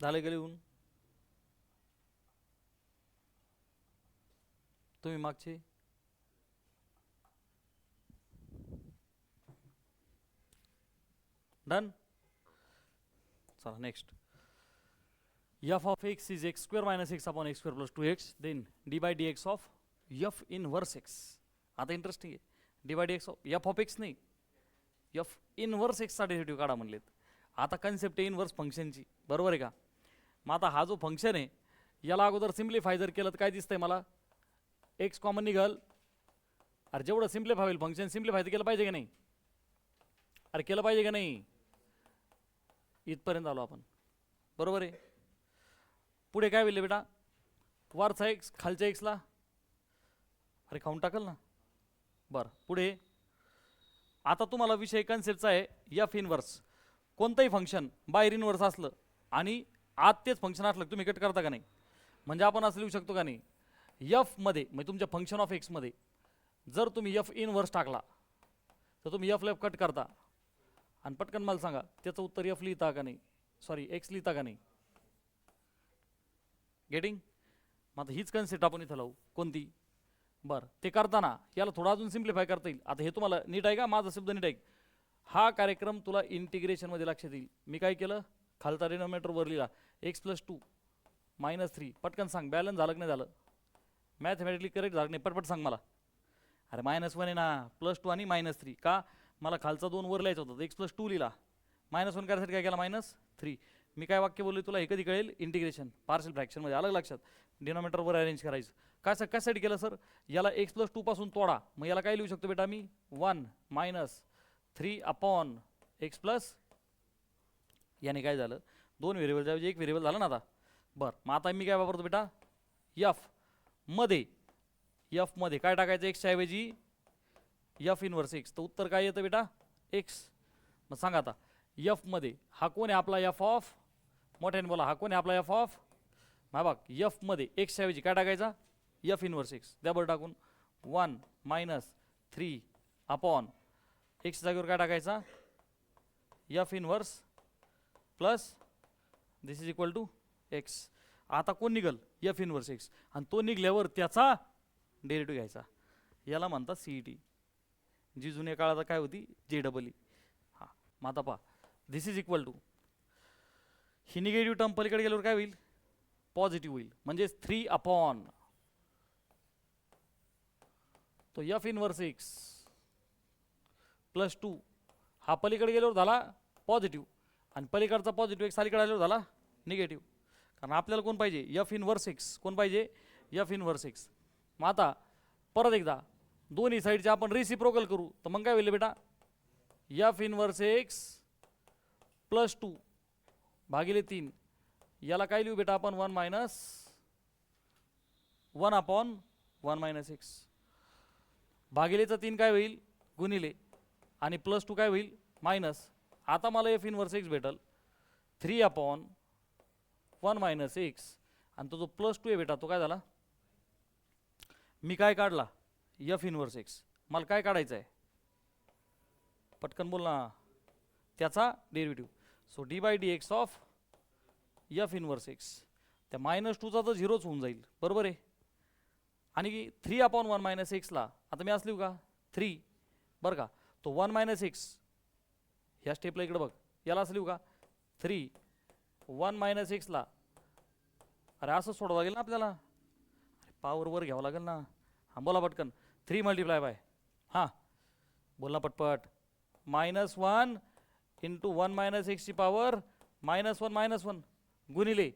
झाले का लिहून? तुम्ही मागचे डन. चला next. f of x is x square minus x upon x square plus 2x, then d by dx of f inverse x. आता इंटरेस्टिंग आहे. d by dx of f of x नाही, f inverse x चा डेरिव्हेटिव्ह काढा म्हणलेत. आता कन्सेप्ट आहे इनवर्स फंक्शनची, बरोबर आहे का? मग आता हा जो फंक्शन आहे याला अगोदर सिम्प्लिफाय जर केलं तर काय दिसतंय मला? x कॉमन निघाल. अरे जेवढं सिम्प्लिफाय होईल फंक्शन सिम्प्लिफाय तर केलं पाहिजे की नाही? अरे केलं पाहिजे का नाही? इथपर्यंत आलो आपण, बरोबर आहे. पुढे काय होईल बेटा? वरचा एक्स खालच्या एक्सला अरे खाऊन टाकल ना. बरं पुढे आता तुम्हाला विषय कन्सेप्टचा आहे एफ इनवर्स. कोणतंही फंक्शन बाहेर इनवर्स असलं आणि आत तेच फंक्शन असलं तुम्ही कट करता का नाही? म्हणजे आपण असं लिहू शकतो का नाही? एफ मध्ये म्हणजे तुमच्या फंक्शन ऑफ एक्स मध्ये जर तुम्ही एफ इनवर्स टाकला तर तुम्ही एफ लेफ कट करता आणि पटकन मला सांगा त्याचं उत्तर एफ लिहिता का नाही? सॉरी एक्स लिहिता का नाही? गेटिंग? मग आता हीच कन्सेप्ट आपण इथं लावू. कोणती? बरं ते करताना याला थोडं अजून सिम्प्लिफाय करता येईल. आता हे तुम्हाला नीट आहे का? माझा शब्द नीट आहे? हा कार्यक्रम तुला इंटिग्रेशनमध्ये लक्षात येईल. मी काय केलं? खालचा डिनॉमिनेटर वर लिहिला एक्स प्लस 2 मायनस 3. पटकन सांग बॅलन्स झालं की नाही झालं? मॅथमॅटिकली करेक्ट झालं नाही? पटपट सांग मला. अरे -1 आहे ना, +2 आणि -3 का? मला खालचा 2 वर लिहायचा होता, एक्स प्लस 2 लिहिला. -1 करायसाठी काय केला? -3. मी काय वाक्य बोललो तुला हे कधी कळेल? इंटिग्रेशन पार्शियल फ्रॅक्शनमध्ये. अलग लक्षात. डिनॉमिनेटरवर अरेंज करायचं. कसं कशासाठी केलं सर? याला एक्स प्लस 2 पासून तोडा. मग याला काय लिहू शकतो बेटा मी? 1 - 3 अपॉन एक्स प्लस. याने काय झालं? 2 व्हेरिएबलच्या ऐवजी 1 व्हेरिएबल झालं ना आता. बरं मग आता मी काय वापरतो बेटा? एफ मध्ये काय टाकायचं? एक्सच्या ऐवजी एफ इनवर्स एक्स. तर उत्तर काय येतं बेटा? एक्स. मग सांगा आता एफ मध्ये हा कोण आहे आपला? एफ ऑफ, मोठ्याने बोला, हा कोण आहे आपला? F of. हा बघ एफ मध्ये एक्सच्या ऐवजी काय टाकायचा? F inverse x. द्या बरं टाकून 1 - 3 अपॉन एक्स जागेवर काय टाकायचा? F inverse plus this is equal to x. आता कोण निघल? F inverse x. आणि तो निघल्यावर त्याचा डेरिव्हेटिव्ह घ्यायचा. याला म्हणतात सीईटी, जी जुन्या काळात काय होती? JEE. हां मग आता पहा दिस इज इक्वल टू ही निगेटिव्ह टर्म पलीकडे गेल्यावर काय होईल? पॉझिटिव्ह होईल. म्हणजे 3 अपॉन तो एफ इनवर्स एक्स प्लस 2 हा पलीकडे गेल्यावर झाला पॉझिटिव्ह आणि पलीकडचा पॉझिटिव्ह एक्स अलीकडे आल्यावर झाला निगेटिव्ह. कारण आपल्याला कोण पाहिजे? F inverse x. कोण पाहिजे? F inverse x. मग आता परत एकदा दोन्ही साईडचे आपण रेसिप्रोकल करू. तर मग काय होईल बेटा? एफ इनवर्स एक्स प्लस 2 भागिले 3. याला काय लिहू बेटा आपण? 1 अपॉन 1 - एक्स. भागिलेचा 3 काय होईल? गुणिले आणि प्लस 2 काय होईल? मायनस. आता मला एफ इनवर्स एक्स भेटल 3 अपॉन 1 - एक्स. आणि तो जो प्लस 2 आहे बेटा तो काय झाला? मी काय काढला? F inverse x. मला काय काढायचं आहे? पटकन बोल ना. त्याचा derivative. So d by D x of f inverse x. त्या -2चा तर 0च होऊन जाईल, बरोबर आहे. आणि 3 अपॉन 1 - एक्सला आता मी असं लिहू का? 3 बरं का. तो 1 - एक्स ह्या स्टेपला इकडे बघ. याला असं लिहू का? 3 1 - एक्सला. अरे असं सोडवा लागेल ना आपल्याला. अरे पावर वर घ्यावं लागेल ना. हां बोला पटकन. 3 मल्टिप्लाय बाय हां बोल ना पटपट. -1 इंटू 1 - एक्सची पावर -1 गुणिले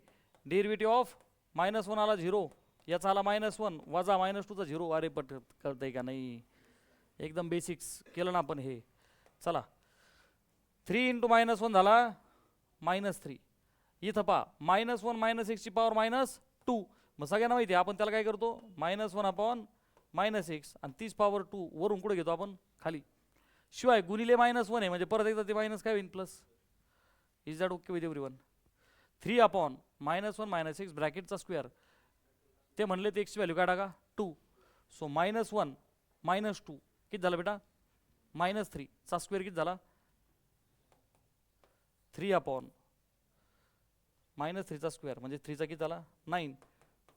डेरिव्हेटिव्ह ऑफ -1 आला 0, याचा आला -1 वजा -2चा 0. अरे पट कळतंय का नाही? एकदम बेसिक्स केलं ना आपण हे. चला 3 इंटू -1 झाला -3. इथं पहा -1 - एक्सची पावर -2. मग सगळ्यांना माहिती आहे आपण त्याला काय करतो? -1 अपॉन -एक्स आणि तीच पावर 2 वरून कुठे घेतो आपण? खाली. शिवाय गुणिले -1 आहे म्हणजे परत एकदा ते मायनस काय होईल? Plus. Is that okay with everyone? 3 upon -1 - X ब्रॅकेटचा स्क्वेअर. ते म्हणले ते एक्सची व्हॅल्यू काय टाका? 2. सो -1 - 2 किती झालं बेटा? -3 चा स्क्वेअर किती झाला? 3 अपॉन -3चा स्क्वेअर म्हणजे 3चा किती झाला 9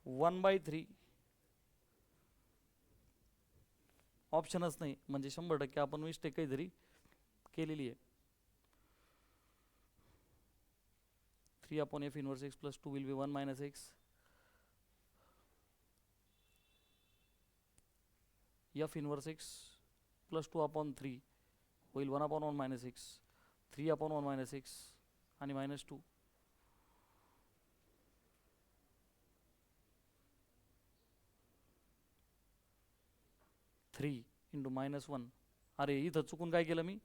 1/3 ऑप्शनच नाही म्हणजे 100% आपण मिस्टेक काहीतरी केलेली आहे. 3/f inverse x plus 2 will be 1 minus x. f inverse x plus 2/3 होईल 1/1 minus x 3/1 minus x आणि -2. Three into -1. अरे इथं चुकून काय केलं मी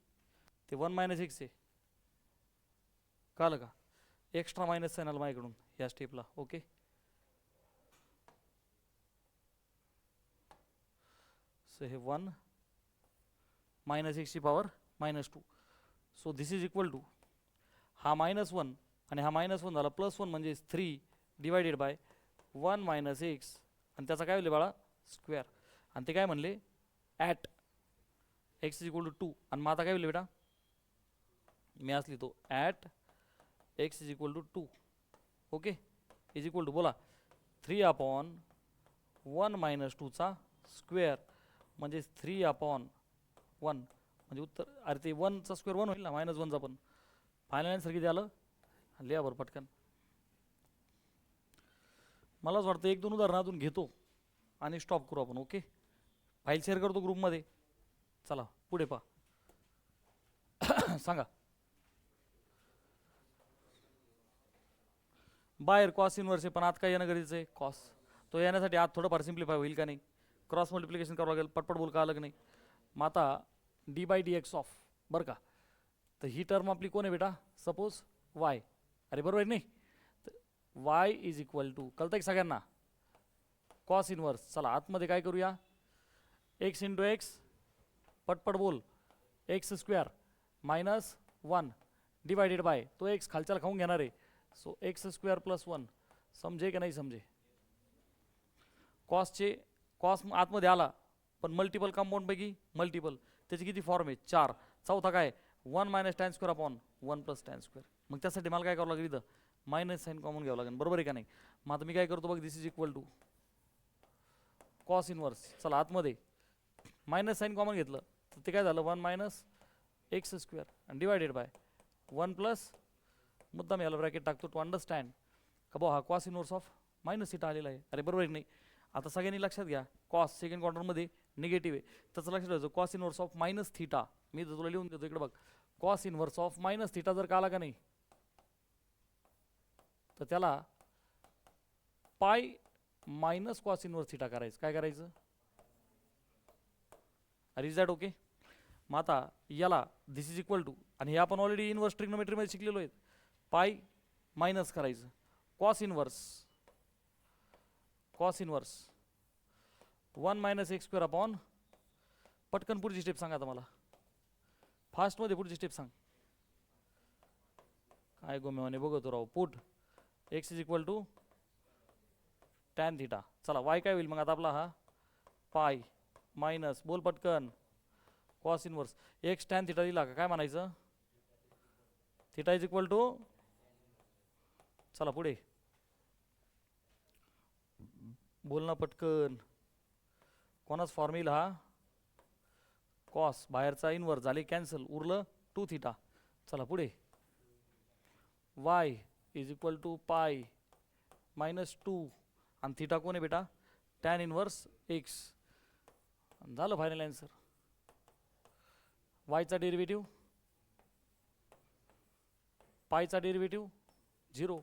ते 1 minus x आहे कळलं का एक्स्ट्रा मायनस आहे ना माझ्याकडून या स्टेपला. ओके सो हे 1 minus x ची power -2. So this is equal to हा -1 आणि हा -1 झाला +1 म्हणजे 3 डिवायडेड बाय 1 minus x आणि त्याचा काय होईल बाळा स्क्वेअर. आणि ते काय म्हणले at x is equal to 2 आणि मग आता काय होईल बेटा मी असली तो at x is equal to 2. Okay is equal to बोला 3/1 minus 2चा स्क्वेअर म्हणजे 3/1 म्हणजे उत्तर अरे ते 1चा स्क्वेअर 1 होईल ना -1चा पण. फायनल आन्सर किती आलं लिहा बरं पटकन. मला असं वाटतं 1-2 उदाहरणातून घेतो आणि स्टॉप करू आपण. ओके फाईल शेअर करतो ग्रुपमध्ये. चला पुढे पहा सांगा. बाहेर कॉस इन्व्हर्स आहे पण आत काय येणं गरजेचं आहे कॉस. तो येण्यासाठी आत थोडंफार सिम्प्लिफाय होईल का नाही क्रॉस मल्टिप्लिकेशन करावं लागेल पटपट बोल का अलग नाही. मग आता d/dx ऑफ बरं का तर ही टर्म आपली कोण आहे बेटा सपोज y. अरे बरोबर आहे नाही तर y इज इक्वल टू कळतं की सगळ्यांना कॉस इन्व्हर्स. चला आतमध्ये काय करूया x इंटू एक्स पटपट बोल x स्क्वेअर -1 डिवायडेड बाय तो x खालच्याला खाऊन घेणार आहे. सो x स्क्वेअर +1 समजे की नाही समजे. कॉसचे कॉस आतमध्ये आला पण मल्टिपल कंपाऊंडपैकी मल्टिपल त्याची किती फॉर्म आहे 4. चौथा काय 1 - tan square upon 1 + tan square. मग त्यासाठी मला काय करावं लागेल इथं मायनस साईन कॉमन घ्यावं लागेल बरोबर आहे का नाही. मग आता मी काय करतो बघ this is equal to cos inverse. चला आतमध्ये मायनस साईन कॉमन घेतलं तर ते काय झालं 1 - x स्क्वेअर आणि डिवायडेड बाय 1 प्लस मुद्दाम याला ब्रॅकेट टाकतो टू अंडरस्टँड का भाऊ हा कॉस इन्व्हर्स ऑफ -θ आलेला आहे. अरे बरोबर आहे नाही. आता सगळ्यांनी लक्षात घ्या कॉस सेकंड क्वार्टरमध्ये निगेटिव्ह आहे त्याचं लक्षात ठेवायचं कॉस इन्व्हर्स ऑफ -θ. मी तर तुला लिहून देतो इकडे बघ कॉस इन्व्हर्स ऑफ -θ जर का आला का नाही तर त्याला पाय मायनस कॉस इन्व्हर्स θ करायचं. काय करायचं अरे इज दॅट ओके. मग आता याला दिस इज इक्वल टू आणि हे आपण ऑलरेडी इन्व्हर्स ट्रिग्नोमेट्रीमध्ये शिकलेलो आहे पाय मायनस करायचं cos inverse 1 - x square upon पटकन पुढची स्टेप सांगा आता मला फास्टमध्ये पुढची स्टेप सांग. काय गोमेवाने बघतो राव put x is equal to tan θ. चला y काय होईल मग आता आपला हा पाय मायनस बोल पटकन कॉस इन्व्हर्स x tan θ दिला का काय म्हणायचं θ इज इक्वल टू चला पुढे बोल ना पटकन कोणाच फॉर्म येईल हा कॉस बाहेरचा इन्व्हर्स झाले कॅन्सल उरलं 2θ. चला पुढे y इज इक्वल टू पाय -2 आणि θ कोण आहे बेटा tan इन्व्हर्स x. झालं फायनल आन्सर. वायचा डेरिव्हेटिव्ह पायचा डेरिव्हेटिव्ह 0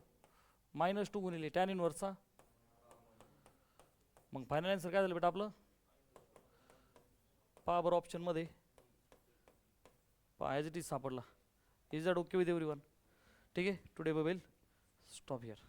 -2 गुणिले tan इन्व्हर्सचा. मग फायनल आन्सर काय झालं बेटा आपलं पहा बरं ऑप्शनमध्ये पहा ॲज इट इज सापडला. Is that okay with everyone. ठीक आहे today we will stop here.